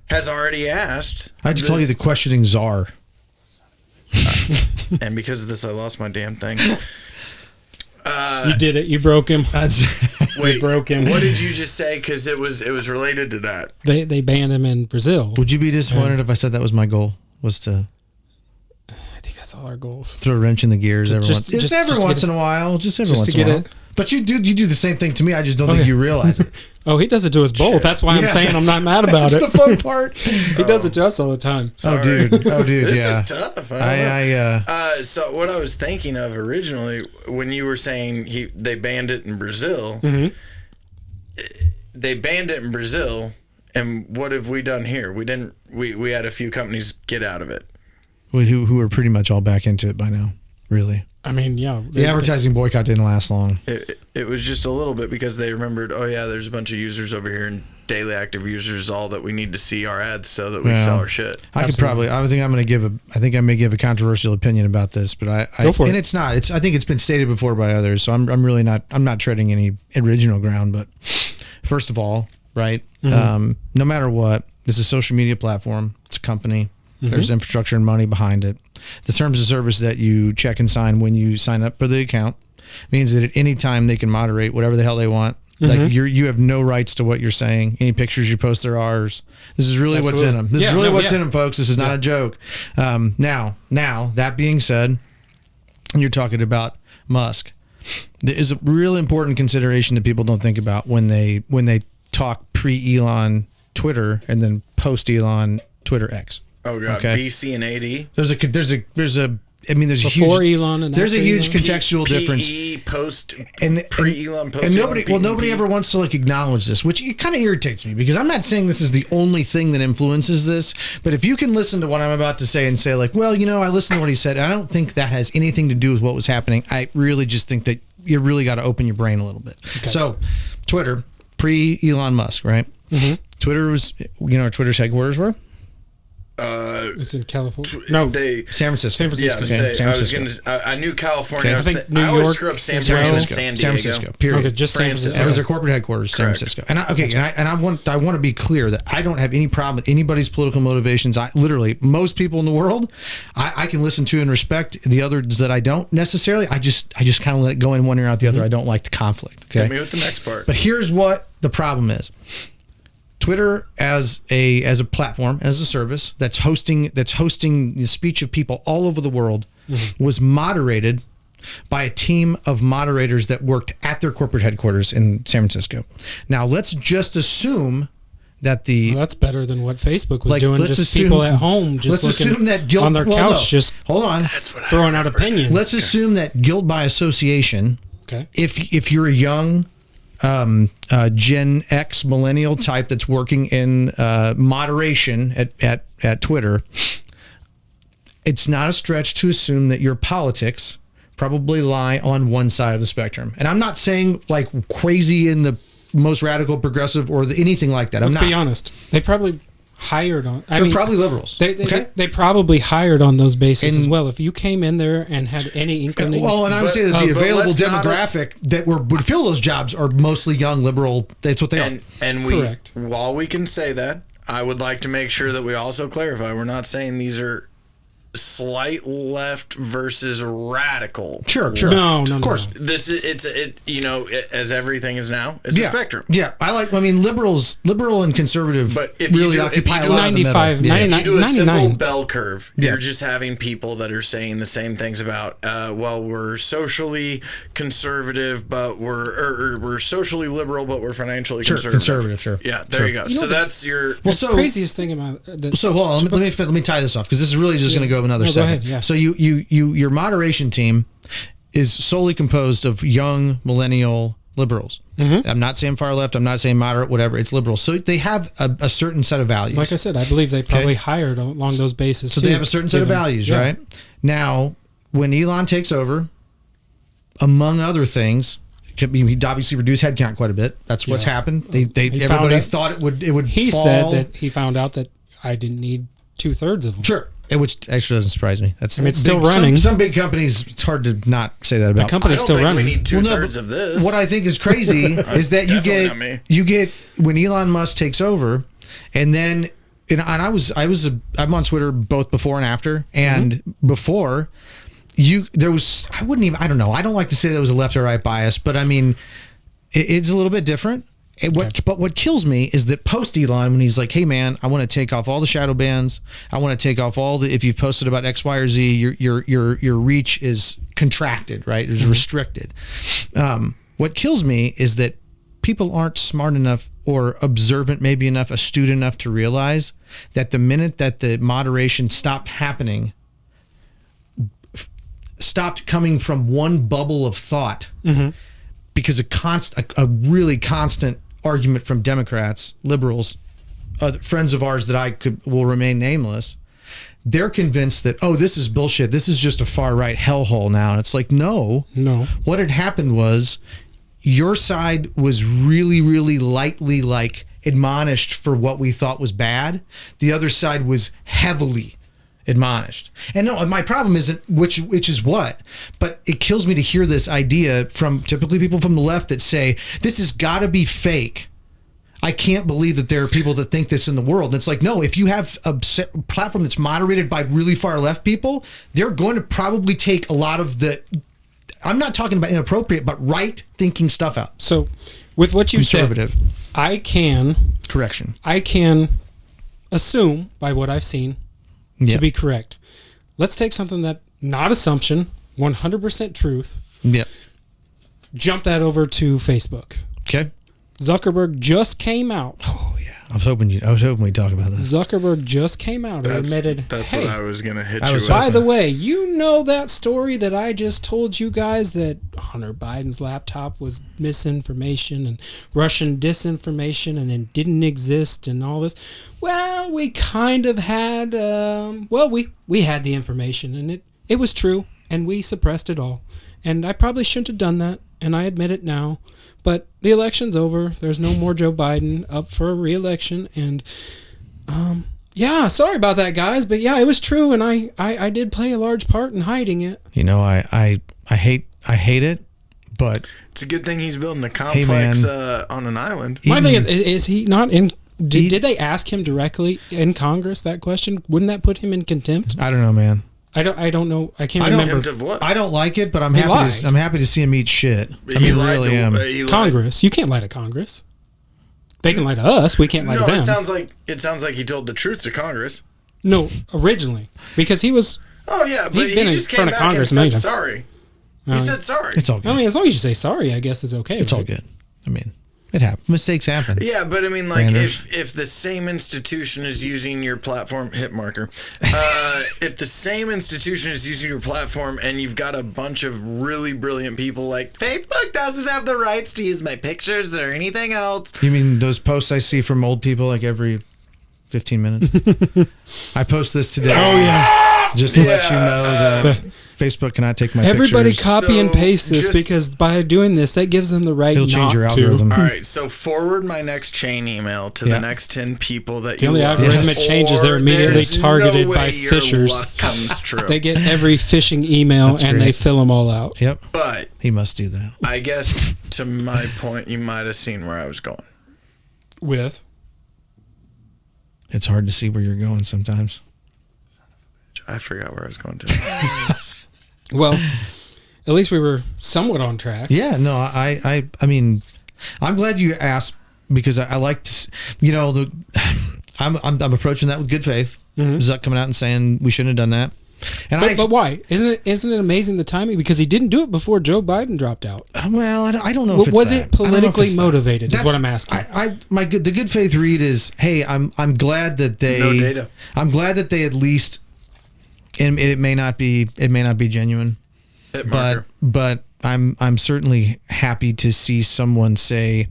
has already asked. I had to call you the questioning czar. And because of this, I lost my damn thing. You did it. You broke him. That's Wait, broke him. What did you just say? Because it was related to that. They banned him in Brazil. Would you be disappointed if I said that was my goal? Was to I think that's all our goals. throw a wrench in the gears every Just- once, just- every just to once get in a while. Just every just once to in a get while. it. But you do the same thing to me. I just don't think Okay. you realize it. Oh, he does it to us both. That's why I'm Yeah, saying I'm not mad about That's it. the fun part. He does it to us all the time. Oh dude. This Yeah. is tough. I don't know. I So what I was thinking of originally, when you were saying they banned it in Brazil, Mm-hmm. they banned it in Brazil, and what have we done here? We didn't. We had a few companies get out of it. who are pretty much all back into it by now. Really. I mean, yeah. The advertising boycott didn't last long. It was just a little bit because they remembered. Oh yeah, there's a bunch of users over here in daily active users is all that we need to see our ads so that we sell our shit. I could probably. I think I'm going to give a. I think I may give a controversial opinion about this, but Go for it. And it's not. It's. I think it's been stated before by others, so I'm really not. I'm not treading any original ground. But first of all, right? No matter what, this is a social media platform. It's a company. There's infrastructure and money behind it. The terms of service that you check and sign when you sign up for the account means that at any time they can moderate whatever the hell they want. Like you have no rights to what you're saying. Any pictures you post are ours. This is really what's in them. This is really what's in them, folks. This is not a joke. Now, that being said, you're talking about Musk. There is a real important consideration that people don't think about when they talk pre-Elon Twitter and then post-Elon Twitter X. Oh god, okay? BC and AD. There's a I mean, there's Before a huge, Elon and there's a after huge Elon? contextual difference. PE post And pre-Elon, post and nobody, Elon, nobody ever wants to like acknowledge this, which it kind of irritates me because I'm not saying this is the only thing that influences this. But if you can listen to what I'm about to say and say like, well, I listened to what he said, I don't think that has anything to do with what was happening. I really just think that you really got to open your brain a little bit. Okay. So, Twitter pre-Elon Musk, right? Twitter was, Twitter's headquarters were. It's in California. San Francisco. I knew California. Okay. I think New always York, screw up San San Francisco. San Diego. San Francisco. Period. Okay, just San Francisco. That was their corporate headquarters, San Francisco. And I want to be clear that I don't have any problem with anybody's political motivations. Literally, most people in the world, I can listen to and respect. The others that I don't necessarily, I just kind of let it go in one ear out the other. I don't like the conflict. Okay. Hit me with the next part. But here's what the problem is. Twitter as a platform, as a service that's hosting the speech of people all over the world was moderated by a team of moderators that worked at their corporate headquarters in San Francisco. Now let's just assume that that's better than what Facebook was doing. Just people at home, just looking on their couch, just hold on, throwing out opinions. Let's assume that guilt by association. Okay. If you're a young Gen X millennial type that's working in moderation at Twitter, it's not a stretch to assume that your politics probably lie on one side of the spectrum. And I'm not saying like crazy in the most radical progressive or anything like that. Let's be honest. They probably hired on. They're probably liberals. They probably hired on those bases as well. If you came in there and had any inclination, and I would say that the available demographic that would fill those jobs are mostly young liberal. That's what they are. And correct. While we can say that, I would like to make sure that we also clarify we're not saying these are slight left versus radical. Sure. No, of course. No. This is as everything is now, it's a spectrum. Yeah, liberal and conservative, but if really you do, occupy if you a lot of the middle. 95, 99, if you do a 99. simple bell curve, you're just having people that are saying the same things about we're socially conservative, but we're socially liberal, but we're financially conservative. Sure. Yeah, there you go. So that's your craziest thing about that. So hold on, let me tie this off because this is really just going to go another second. Go ahead, yeah. So your moderation team is solely composed of young millennial liberals. I'm not saying far left. I'm not saying moderate. Whatever. It's liberals. So they have a certain set of values. Like I said, I believe they probably hired along those bases. So they have a certain set of values, right? Now, when Elon takes over, among other things, he obviously reduced headcount quite a bit. That's what's happened. Everybody thought it would. He fall. said that he found out that I didn't need 2/3 of them. Sure. Which actually doesn't surprise me. It's still running. Some big companies, it's hard to not say that about. The company's still running. We need 2/3 of this. What I think is crazy is that you get when Elon Musk takes over, and then I'm on Twitter both before and after, and before there was I don't know. I don't like to say there was a left or right bias, but I mean it's a little bit different. But what kills me is that post Elon, when he's like, "Hey man, I want to take off all the shadow bans. I want to take off all the if you've posted about X, Y, or Z, your reach is contracted, right? It's restricted." What kills me is that people aren't smart enough or observant, maybe enough, astute enough to realize that the minute that the moderation stopped happening, stopped coming from one bubble of thought, because a really constant argument from Democrats, liberals, friends of ours that will remain nameless, they're convinced that, oh, this is bullshit. This is just a far right hellhole now. And it's like, no. What had happened was your side was really, really lightly like admonished for what we thought was bad. The other side was heavily admonished. And no, my problem isn't which is what, but it kills me to hear this idea from typically people from the left that say this has got to be fake. I can't believe that there are people that think this in the world. It's like, no, if you have a platform that's moderated by really far left people, they're going to probably take a lot of the, I'm not talking about inappropriate, but right thinking stuff out. So with what you said, I can assume by what I've seen to be correct. Let's take something that not assumption, 100% truth. Yep. Jump that over to Facebook. Okay. Zuckerberg just came out. Oh yeah, I was hoping we'd talk about this. Zuckerberg just came out and admitted, that's hey, what I was gonna hit you with. By the way, you know that story that I just told you guys that Hunter Biden's laptop was misinformation and Russian disinformation and it didn't exist and all this. Well, we kind of had. We had the information and it was true and we suppressed it all. And I probably shouldn't have done that, and I admit it now. But the election's over. There's no more Joe Biden up for re-election. And, yeah, sorry about that, guys. But, yeah, it was true, and I did play a large part in hiding it. You know, I hate it, but... It's a good thing he's building a complex on an island. My thing is he not in... Did they ask him directly in Congress that question? Wouldn't that put him in contempt? I don't know, man. I don't know. I can't remember. Of what? I don't like it, but I'm happy to see him eat shit. I mean, really am. Congress. You can't lie to Congress. They can lie to us. We can't lie to them. It sounds like he told the truth to Congress. No, originally, because he was. Oh yeah, but he just came back and said sorry. He said sorry. It's all good. I mean, as long as you say sorry, I guess it's okay. It's all good. I mean, it happens. Mistakes happen. Yeah, but I mean, like, if the same institution is using your platform, hit marker. If the same institution is using your platform and you've got a bunch of really brilliant people like, Facebook doesn't have the rights to use my pictures or anything else. You mean those posts I see from old people like every 15 minutes? I post this today. Oh, yeah. Just to let you know that Facebook cannot take my Everybody pictures. copy and paste this because by doing this, that gives them the right It'll change your algorithm. All right, so forward my next chain email to the next 10 people that the only algorithm it changes, they're immediately targeted by phishers. Comes true. They get every phishing email they fill them all out. Yep. But he must do that. I guess to my point, you might have seen where I was going. With? It's hard to see where you're going sometimes. I forgot where I was going to. Well, at least we were somewhat on track. Yeah, no, I mean, I'm glad you asked because I like to, you know, I'm approaching that with good faith. Zuck coming out and saying we shouldn't have done that. And but why? Isn't it amazing the timing? Because he didn't do it before Joe Biden dropped out. Well, I don't know if it's was that. it politically motivated? Is what I'm asking. The good faith read is, hey, I'm glad that they no data. I'm glad that they at least, and it may not be genuine, but I'm certainly happy to see someone say,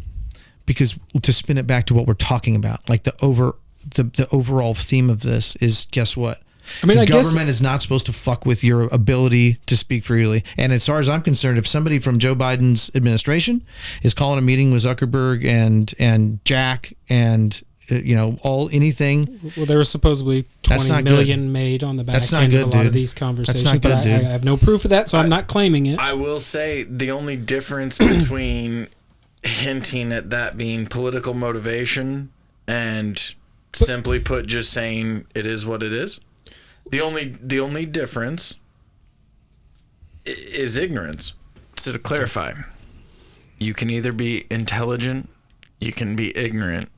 because to spin it back to what we're talking about, like the overall theme of this is, guess what? I mean, the government is not supposed to fuck with your ability to speak freely. And as far as I'm concerned, if somebody from Joe Biden's administration is calling a meeting with Zuckerberg and Jack and anything. Well, there was supposedly 20 million made on the back end of a lot of these conversations, but I have no proof of that, so I'm not claiming it. I will say the only difference between hinting at that being political motivation and simply put just saying it is what it is. The only difference is ignorance. So to clarify, you can either be intelligent, you can be ignorant,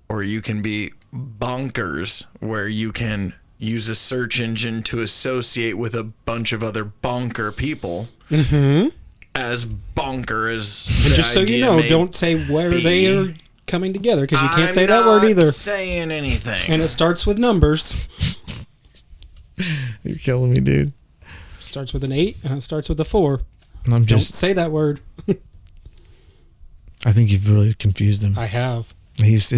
or you can be bonkers, where you can use a search engine to associate with a bunch of other bonker people. As bonker as and just so you know, don't say where they are coming together, because you can't say that word either. I'm not saying anything. And it starts with numbers. You're killing me, dude. Starts with an 8 and it starts with a 4. Don't say that word. I think you've really confused him. I have. He's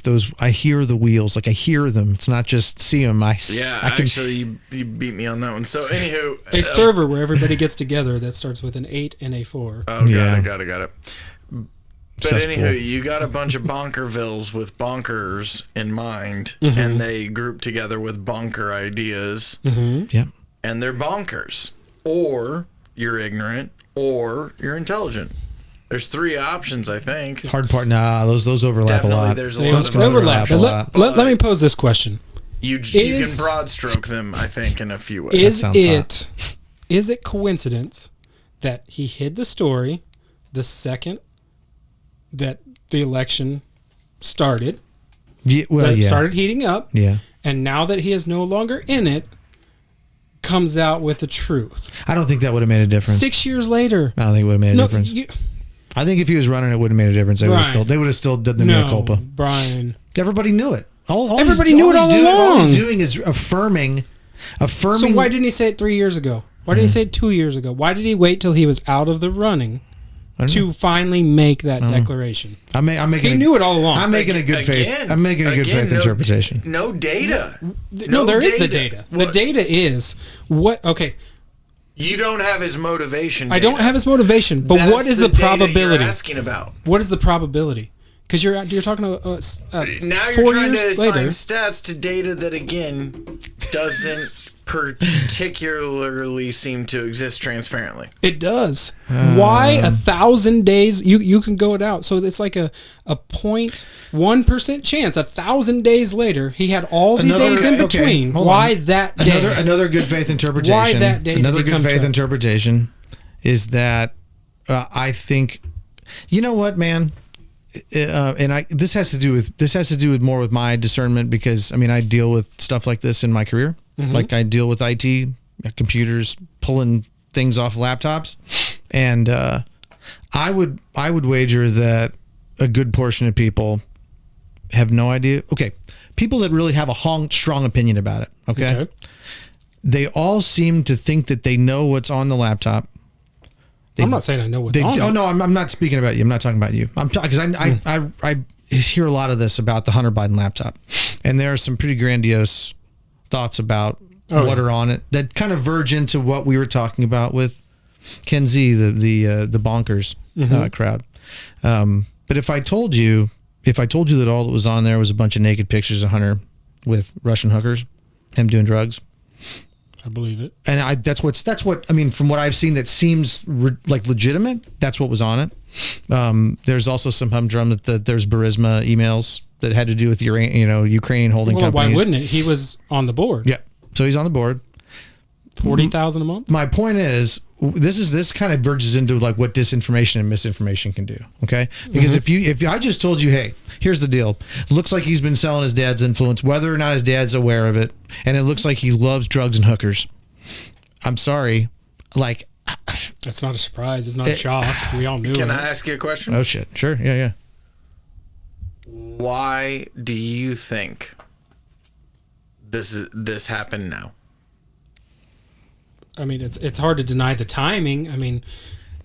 those. I hear the wheels, like I hear them. It's not just see them. Actually, you beat me on that one. So, anywho, a server where everybody gets together that starts with an 8 and a 4. Oh, got it. But cesspool. anywho, you got a bunch of bonkervilles with bonkers in mind, and they group together with bonker ideas, Yeah. and they're bonkers. Or you're ignorant, or you're intelligent. There's 3 options, I think. Hard part. Nah, those overlap Definitely, a lot. there's a They lot of overlap. overlap. But let me pose this question. You can broad stroke them, I think, in a few ways. Is it coincidence that he hid the story the second that the election started? Yeah, well, yeah. Started heating up. Yeah. And now that he is no longer in it, comes out with the truth. I don't think that would have made a difference. 6 years later. I don't think it would have made a difference. I think if he was running, it would have made a difference. They would have still done the mea culpa. Brian. Everybody knew it. Everybody knew it all along. All he's doing is affirming. So why didn't he say it 3 years ago? Why didn't he say it 2 years ago? Why did he wait till he was out of the running to finally make that declaration? He knew it all along. I'm making a good faith. I'm making a good faith interpretation. No data. No, there is the data. The data is what? Okay. You don't have his motivation. I don't have his motivation, but what is the probability? You're asking about. What is the probability? Because you're talking about now 4 you're trying to years assign later. stats to data that again doesn't particularly seem to exist transparently. It does. Why 1,000 days? You can go it out. So it's like a 0.1% chance. 1,000 days later, he had all the days in between. Why that day? Another good faith interpretation. Why that day? Another good faith interpretation is that I think, you know what, man. This has to do with more with my discernment, because I mean I deal with stuff like this in my career. Like I deal with IT, computers, pulling things off laptops, and I would wager that a good portion of people have no idea. Okay, people that really have a strong opinion about it. Okay, they all seem to think that they know what's on the laptop. I'm not saying I know what's on it. Oh no, I'm not speaking about you. I'm not talking about you. I'm talking because I hear a lot of this about the Hunter Biden laptop, and there are some pretty grandiose thoughts about what are on it that kind of verge into what we were talking about with Ken-Zee, the bonkers crowd. But if I told you that all that was on there was a bunch of naked pictures of Hunter with Russian hookers, him doing drugs, I believe it. And that's what I mean, from what I've seen that seems like legitimate. That's what was on it. There's also some humdrum that there's Burisma emails that had to do with Ukraine holding companies. Why wouldn't it? He was on the board. Yeah, so he's on the board. 40,000 a month. My point is, this kind of verges into like what disinformation and misinformation can do. Okay, because if I just told you, hey, here's the deal, looks like he's been selling his dad's influence, whether or not his dad's aware of it, and it looks like he loves drugs and hookers. I'm sorry, like that's not a surprise. It's not a shock. We all knew. Can I ask you a question? Oh shit, sure, yeah. Why do you think this happened now? I mean, it's hard to deny the timing. I mean,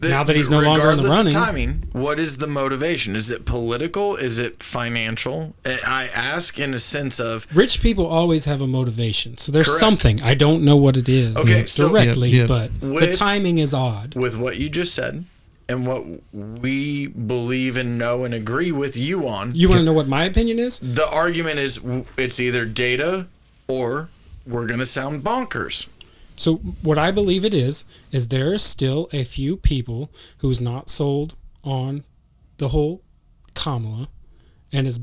now that he's no longer in the running. Regardless of timing, what is the motivation? Is it political? Is it financial? I ask in a sense of... Rich people always have a motivation. So there's something. I don't know what it is directly, but the timing is odd. With what you just said and what we believe and know and agree with you on... You want to know what my opinion is? The argument is it's either data or we're going to sound bonkers. So what I believe it is there are still a few people who's not sold on the whole Kamala and is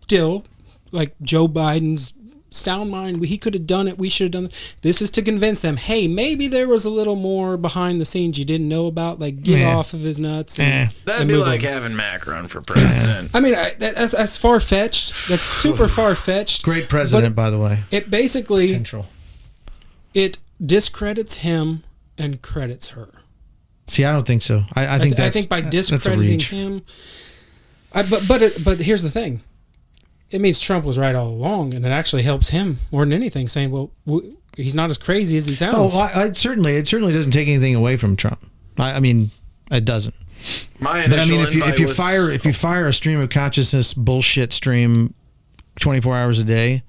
still like Joe Biden's sound mind. He could have done it. We should have done it. This is to convince them, hey, maybe there was a little more behind the scenes you didn't know about, like get off of his nuts. And, that'd be like having Mac run for president. I mean, that's far-fetched. That's super far-fetched. Great president, by the way. It basically... Central. It discredits him and credits her. See, I don't think so. I think by discrediting him, but here's the thing: it means Trump was right all along, and it actually helps him more than anything. Saying, "Well, he's not as crazy as he sounds." Oh, it certainly doesn't take anything away from Trump. I mean, it doesn't. If you fire a stream of consciousness bullshit stream 24 hours a day,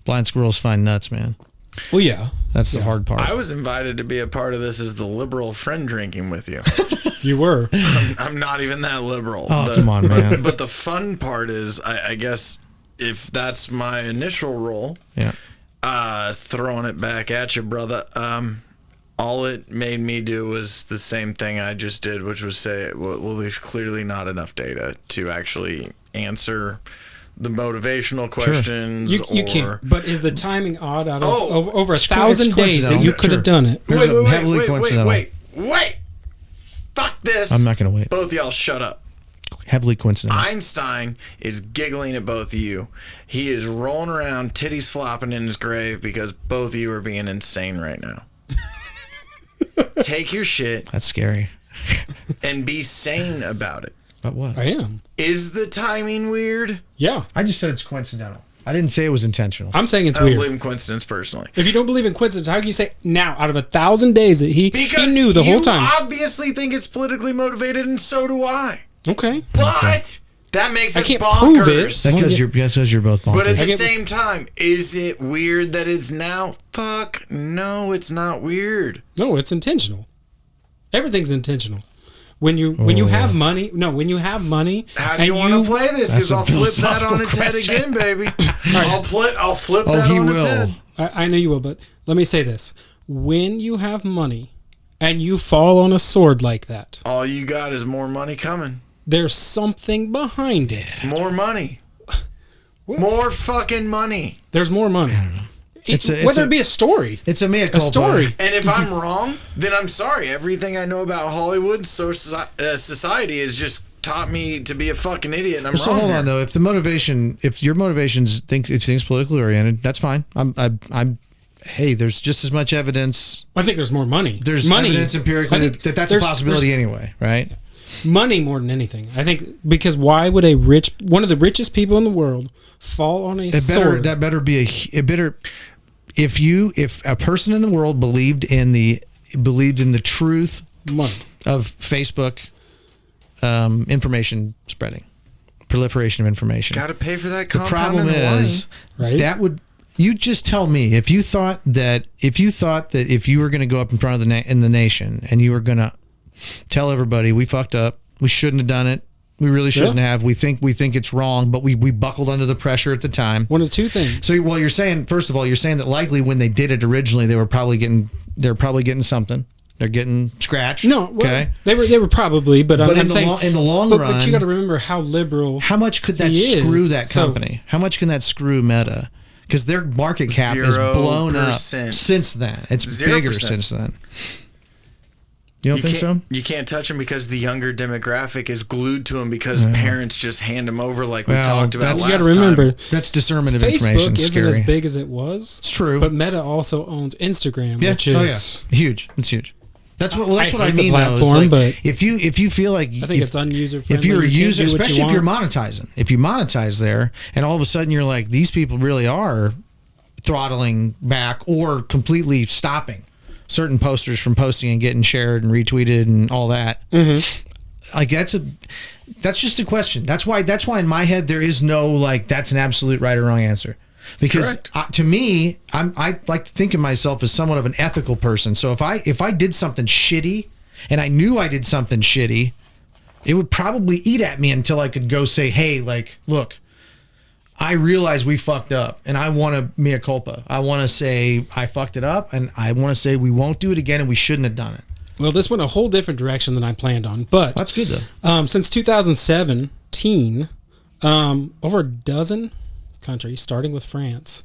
blind squirrels find nuts, man. Well, yeah. That's the hard part. I was invited to be a part of this as the liberal friend drinking with you. You were. I'm not even that liberal. Oh, come on, man. But the fun part is, I guess, if that's my initial role, throwing it back at you, brother. All it made me do was the same thing I just did, which was say, well, there's clearly not enough data to actually answer the motivational questions. You can't. But is the timing odd out of over it's 1,000 days that you could have done it? Wait. Fuck this. I'm not going to wait. Both y'all shut up. Heavily coincidental. Einstein is giggling at both of you. He is rolling around, titties flopping in his grave because both of you are being insane right now. Take your shit. That's scary. And be sane about it. But what? I am. Is the timing weird? Yeah. I just said it's coincidental. I didn't say it was intentional. I'm saying it's I don't weird. believe in coincidence personally. If you don't believe in coincidence, how can you say now, out of 1,000 days that he knew the whole time? You obviously think it's politically motivated, and so do I. Okay. But that makes it can't bonkers. prove it. Because you're both bonkers. But at the same time, is it weird that it's now? Fuck no, it's not weird. No, it's intentional. Everything's intentional. When you have money, when you have money, how do you want to play this? Because I'll flip that on its head again, baby. I'll flip that on its head. I know you will, but let me say this: when you have money and you fall on a sword like that, all you got is more money coming. There's something behind it. More money. More fucking money. There's more money. I don't know. Whether it be a story. It's a mea culpa. A story. And if I'm wrong, then I'm sorry. Everything I know about Hollywood, society has just taught me to be a fucking idiot, and I'm wrong. So hold on though. If your motivations if things politically oriented, that's fine. Hey, there's just as much evidence. I think there's more money. There's money, evidence empirically that's a possibility anyway, right? Money more than anything. I think because why would one of the richest people in the world fall on a sword? That better be if a person in the world believed in the truth of Facebook information spreading, proliferation of information. Got to pay for that. The problem is you just tell me if you thought that if you were going to go up in front of the nation and you were going to tell everybody we fucked up, we shouldn't have done it. We really shouldn't have. We think it's wrong, but we buckled under the pressure at the time. One of two things. So, well, you're saying that likely when they did it originally, they were probably getting something. They're getting scratched. No, well, okay. They were probably, but I'm saying in the long run. But you got to remember how liberal. How much could that screw that company? How much can that screw Meta? Because their market cap has blown up since then. It's 0%. Bigger since then. You don't think so? You can't touch them because the younger demographic is glued to them because parents just hand them over like we talked about last time. You got to remember, that's discernment of information. Facebook isn't as big as it was. It's true. But Meta also owns Instagram, which is huge. It's huge. That's what I mean. Platform, but if you feel like I think it's unuser friendly. If you're a user, especially if you're monetizing, if you monetize there, and all of a sudden you're like, these people really are throttling back or completely stopping certain posters from posting and getting shared and retweeted and all that. Like that's just a question. That's why in my head there is no that's an absolute right or wrong answer. Because to me, I like to think of myself as somewhat of an ethical person. So if I did something shitty and I knew I did something shitty, it would probably eat at me until I could go say, hey, look, I realize we fucked up and I want to mea culpa. I want to say I fucked it up and I want to say we won't do it again and we shouldn't have done it. Well, this went a whole different direction than I planned on, but that's good though. Since 2017, over a dozen countries, starting with France,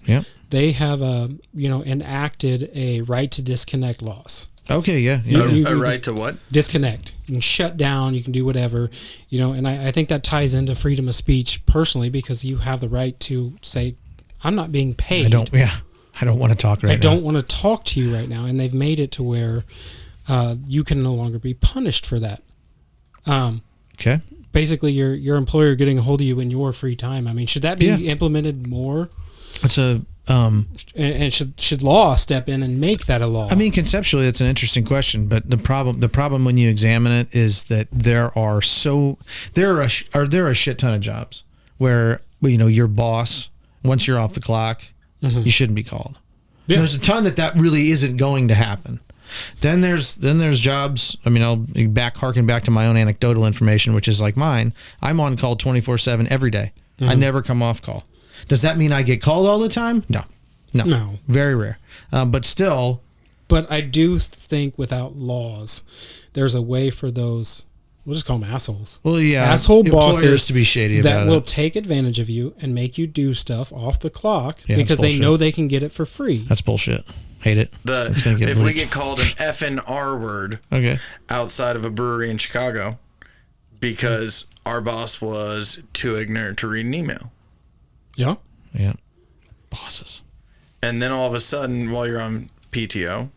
they have enacted a right to disconnect laws. Okay, yeah. A right to what? Disconnect. You can shut down. You can do whatever. And I think that ties into freedom of speech personally because you have the right to say, I'm not being paid. I don't want to talk right now. I don't want to talk to you right now. And they've made it to where you can no longer be punished for that. Okay. Basically, your employer getting a hold of you in your free time. I mean, should that be implemented more? It's and should law step in and make that a law? I mean, conceptually, it's an interesting question, but the problem when you examine it is that there are a shit ton of jobs where your boss, once you're off the clock, you shouldn't be called. Yeah. There's a ton that really isn't going to happen. Then there's jobs. I mean, I'll harken back to my own anecdotal information, which is like mine. I'm on call 24/7 every day. I never come off call. Does that mean I get called all the time? No. Very rare. But still. But I do think without laws, there's a way for those, we'll just call them assholes. Well, yeah. Asshole bosses to be shady that about will it. take advantage of you and make you do stuff off the clock Yeah, because they bullshit. know they can get it for free. That's bullshit. Hate it. If we get called an F and R word outside of a brewery in Chicago because our boss was too ignorant to read an email. Yeah. Yeah. Bosses. And then all of a sudden, while you're on PTO,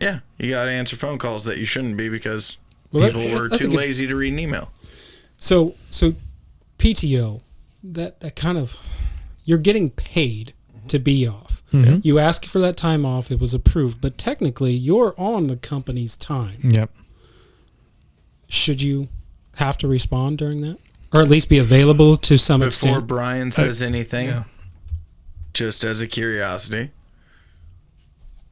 you got to answer phone calls that you shouldn't be because people were too lazy to read an email. So PTO, that kind of, you're getting paid to be off. Mm-hmm. You ask for that time off, it was approved, but technically you're on the company's time. Yep. Should you have to respond during that? Or at least be available to some Before extent? Brian says anything, just as a curiosity,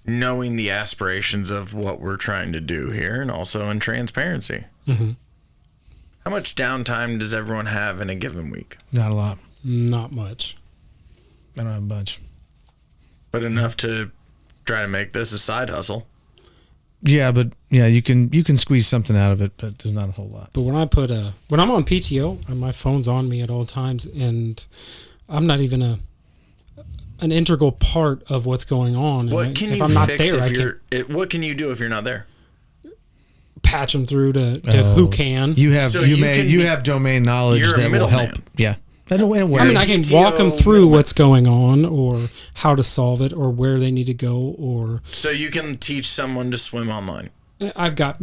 knowing the aspirations of what we're trying to do here and also in transparency. Mm-hmm. How much downtime does everyone have in a given week? Not a lot. Not much. I don't have a bunch. But enough to try to make this a side hustle. Yeah, but you can squeeze something out of it, but there's not a whole lot. But when I'm on PTO, and my phone's on me at all times, and I'm not even an integral part of what's going on. What can if you I'm not fix there, what can you do if you're not there? patch them through to who can. You have domain knowledge that will help. Man. Yeah. I mean, I can walk them through what's going on or how to solve it or where they need to go or. So you can teach someone to swim online. I've got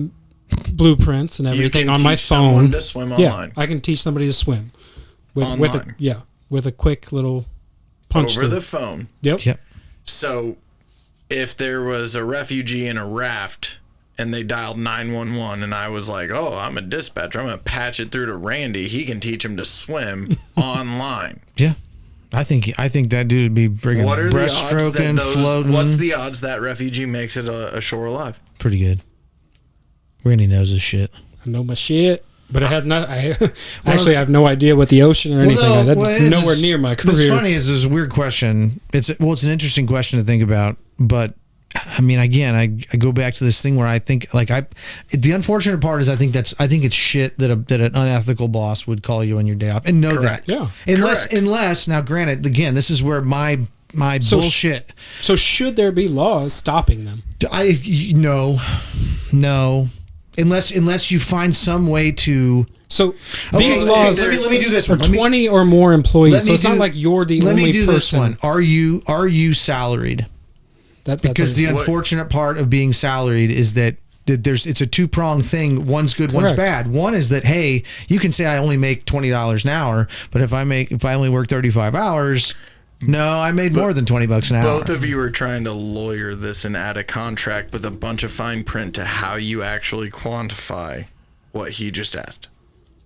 blueprints and everything on my phone. Someone to swim online. I can teach somebody to swim Online. with a quick little punch over to the phone. Yep. So if there was a refugee in a raft and they dialed 911 and I was like, oh, I'm a dispatcher, I'm going to patch it through to Randy. He can teach him to swim online. Yeah. I think that dude would be friggin' What are the odds breaststroking, that floating. What's the odds that refugee makes it ashore alive? Pretty good. Randy knows his shit. I know my shit. But it has not. I have no idea what the ocean or anything. That's nowhere near my career. What's funny is this weird question. It's an interesting question to think about. But I mean, again, I go back to this thing where I think the unfortunate part is I think it's shit that an unethical boss would call you on your day off and know Correct. that. Yeah. Unless now, granted, again, this is where my bullshit. So should there be laws stopping them? No. Unless you find some way to. So these laws. Let me do this for one. 20 or more employees. So it's not like you're the only person. Let me do this one. Are you salaried? Because the unfortunate part of being salaried is that it's a two-pronged thing. One's good, one's bad. One is that, hey, you can say I only make $20 an hour, but if I only work 35 hours. No, I made more than $20 an hour. Both of you are trying to lawyer this and add a contract with a bunch of fine print to how you actually quantify what he just asked.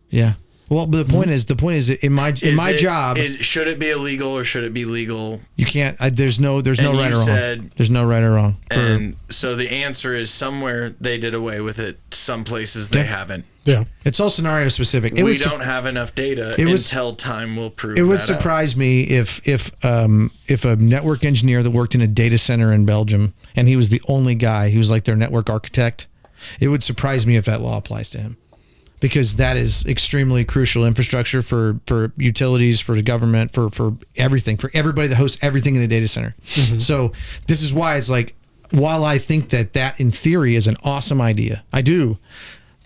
Yeah. Well, but the point is in my job, should it be illegal or should it be legal? You can't. There's no right or wrong. There's no right or wrong. And so the answer is somewhere they did away with it. Some places they haven't. Yeah. It's all scenario specific. We don't have enough data until time will prove that. It would surprise me if a network engineer that worked in a data center in Belgium and he was the only guy, he was like their network architect. It would surprise me if that law applies to him. Because that is extremely crucial infrastructure for utilities, for the government, for everything, for everybody that hosts everything in the data center. Mm-hmm. So this is why it's like, while I think that in theory is an awesome idea, I do.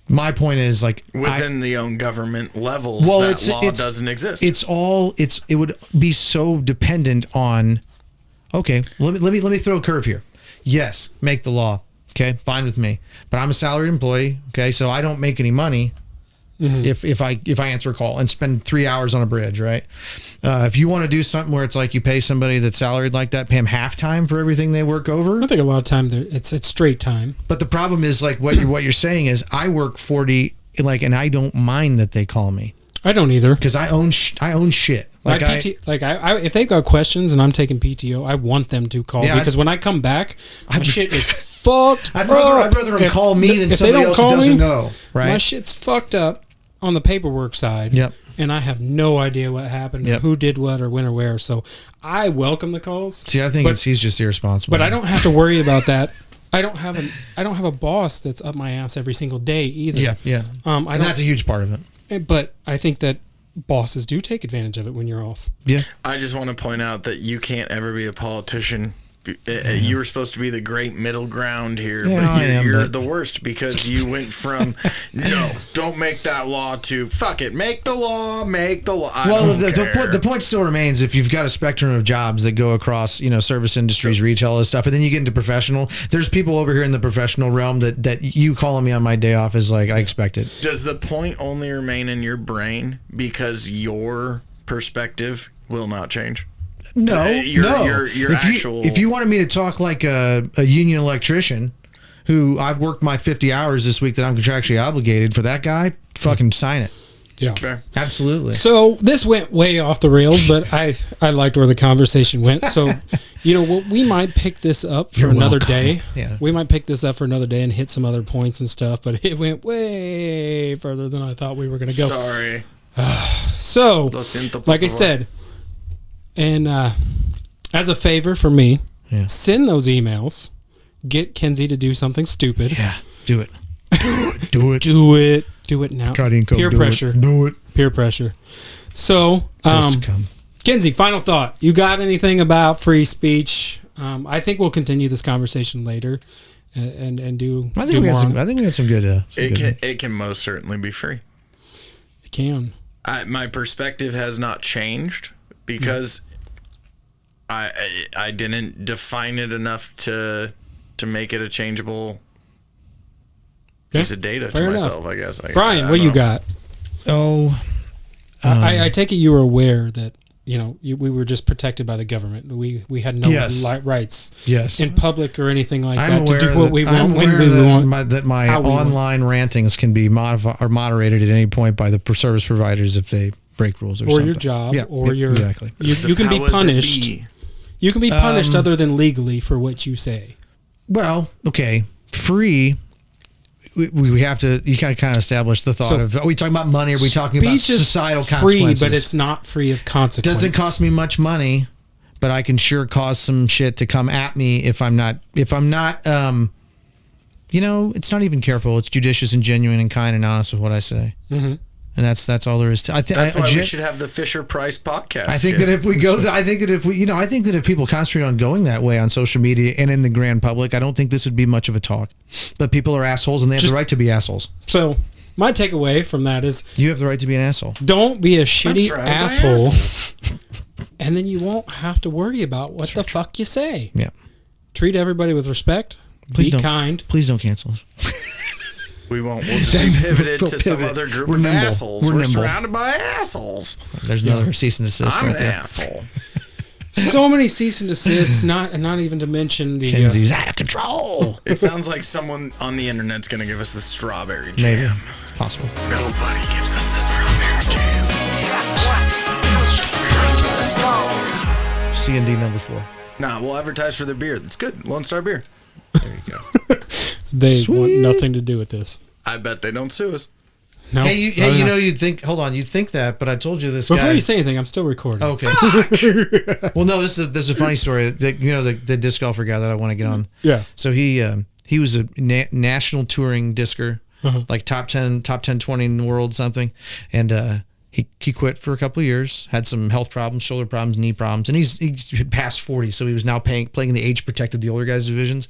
My point is like within the own government levels, that law doesn't exist. It would be so dependent on. Okay, let me throw a curve here. Yes, make the law. Okay, fine with me. But I'm a salaried employee. Okay, so I don't make any money. Mm-hmm. If I answer a call and spend 3 hours on a bridge, right? If you want to do something where it's like you pay somebody that's salaried like that, pay them half time for everything they work over. I think a lot of time it's straight time. But the problem is like what you're saying is I work 40 and I don't mind that they call me. I don't either because I own shit. Like if they got questions and I'm taking PTO, I want them to call because when I come back, my shit is fucked. I'd rather them call me than somebody else who doesn't know. Right? My shit's fucked up on the paperwork side. Yep. And I have no idea what happened, or who did what, or when, or where. So I welcome the calls. See, I think he's just irresponsible. But I don't have to worry about that. I don't have a boss that's up my ass every single day either. Yeah. And that's a huge part of it. But I think that bosses do take advantage of it when you're off. Yeah. I just want to point out that you can't ever be a politician. You were supposed to be the great middle ground here, but you're the worst because you went from no, don't make that law to fuck it, make the law. Well, the point still remains: if you've got a spectrum of jobs that go across, service industries, retail, all this stuff, and then you get into professional. There's people over here in the professional realm that you calling me on my day off is like I expect it. Does the point only remain in your brain because your perspective will not change? No, your actual. If you wanted me to talk like a union electrician, who I've worked my 50 hours this week that I'm contractually obligated for, that guy, fucking sign it. Yeah, fair. Absolutely. So this went way off the rails, but I liked where the conversation went. So, we might pick this up for another day. Yeah. We might pick this up for another day and hit some other points and stuff, but it went way further than I thought we were going to go. Sorry. So, like I said. And as a favor for me, send those emails. Get Ken-Zee to do something stupid. Yeah, do it. Do it. Do it now. Peer pressure. Do it. Peer pressure. So, Ken-Zee, final thought. You got anything about free speech? I think we'll continue this conversation later and do. I think we had some good. It can most certainly be free. It can. My perspective has not changed. Because I didn't define it enough to make it a changeable piece of data to myself, I guess. Brian, what you got? I take it you were aware that we were just protected by the government. We had no rights in public or anything like that to do what we want when we want. That my online rantings can be modified or moderated at any point by the service providers if they break rules or something. Your job, your exactly. You can be punished. You can be punished other than legally for what you say. Well, okay, free. We have to. You kind of establish the thought of. Are we talking about money? Are we talking about societal consequences? Free, but it's not free of consequence. Doesn't cost me much money, but I can sure cause some shit to come at me if I'm not. It's not even careful. It's judicious and genuine and kind and honest with what I say. Mm-hmm. And that's all there is to. That's why we should have the Fisher Price podcast. I think that if we go, I think that if people concentrate on going that way on social media and in the grand public, I don't think this would be much of a talk. But people are assholes, and they have the right to be assholes. So my takeaway from that is, you have the right to be an asshole. Don't be a shitty asshole, and then you won't have to worry about what the fuck you say. Yeah. Treat everybody with respect. Be kind. Please don't cancel us. We won't. We'll just be pivoted to some other group of assholes. We're surrounded by assholes. There's another cease and desist. I'm an asshole. So many cease and desists, not even to mention the Ken-Zee's out of control. It sounds like someone on the internet's going to give us the strawberry jam. Maybe. It's possible. Nobody gives us the strawberry jam. C&D number 4. Nah, we'll advertise for their beer. That's good. Lone Star beer. There you go. They want nothing to do with this. I bet they don't sue us. No. Hey, you'd think. Hold on, you'd think that, but I told you this. Before you say anything, I'm still recording. Okay. Well, no, this is a funny story. The disc golfer guy that I want to get on. Yeah. So he was a national touring discer, like top 10, 20 in the world, something, and he quit for a couple of years, had some health problems, shoulder problems, knee problems, and he passed 40, so he was now playing in the age protected, the older guys divisions.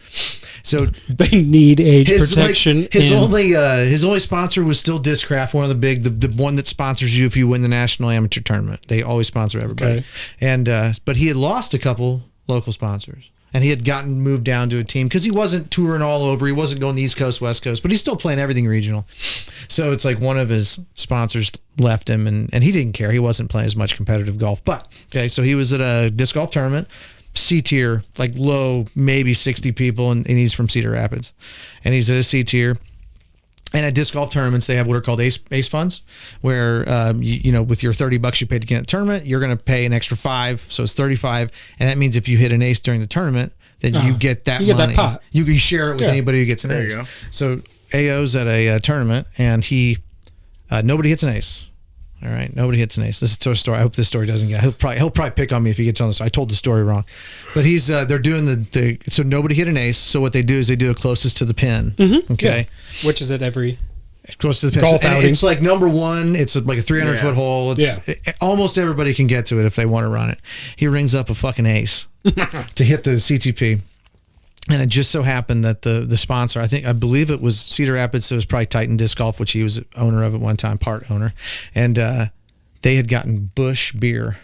So they need age protection. His only sponsor was still Discraft, one of the one that sponsors you if you win the national amateur tournament. They always sponsor everybody. Okay. And but he had lost a couple local sponsors. And he had gotten moved down to a team because he wasn't touring all over. He wasn't going the East Coast, West Coast, but he's still playing everything regional. So it's like one of his sponsors left him, and he didn't care. He wasn't playing as much competitive golf. But, okay, so he was at a disc golf tournament, C tier, like low, maybe 60 people, and he's from Cedar Rapids. And he's at a C tier. And at disc golf tournaments, they have what are called ace funds, where with your $30 you paid to get in the tournament, you're going to pay an extra $5, so it's $35, and that means if you hit an ace during the tournament, then you get that you money. Get that pot. You can share it with anybody who gets an There ace. you go. So AO's at a tournament, and he nobody hits an ace. All right, nobody hits an ace. This is a story. I hope this story doesn't get. He'll probably pick on me if he gets on this. I told the story wrong, but they're doing so nobody hit an ace. So what they do is they do it closest to the pin. Mm-hmm. Okay, which is at every close to the pin. golf outing. It's like number one. It's like a 300-foot hole. Almost everybody can get to it if they want to run it. He rings up a fucking ace to hit the CTP. And it just so happened that the sponsor, I believe it was Cedar Rapids, so it was probably Titan Disc Golf, which he was owner of at one time, part owner. And they had gotten Busch beer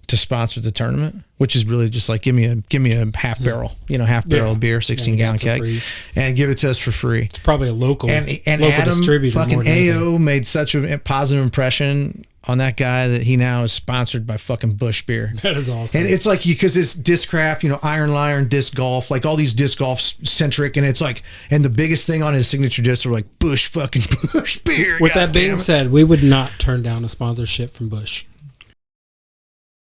to sponsor the tournament, which is really just like, give me a half barrel, half barrel of beer, 16-gallon keg, free. and give it to us for free. It's probably a local And local Adam, distributor. fucking more than anything. AO made such a positive impression on that guy that he now is sponsored by fucking Busch beer. That is awesome. And it's like, because it's Discraft, Iron Lion, disc golf, like all these disc golf centric, and it's like, and the biggest thing on his signature discs are like Busch beer. With that being said, we would not turn down a sponsorship from Busch.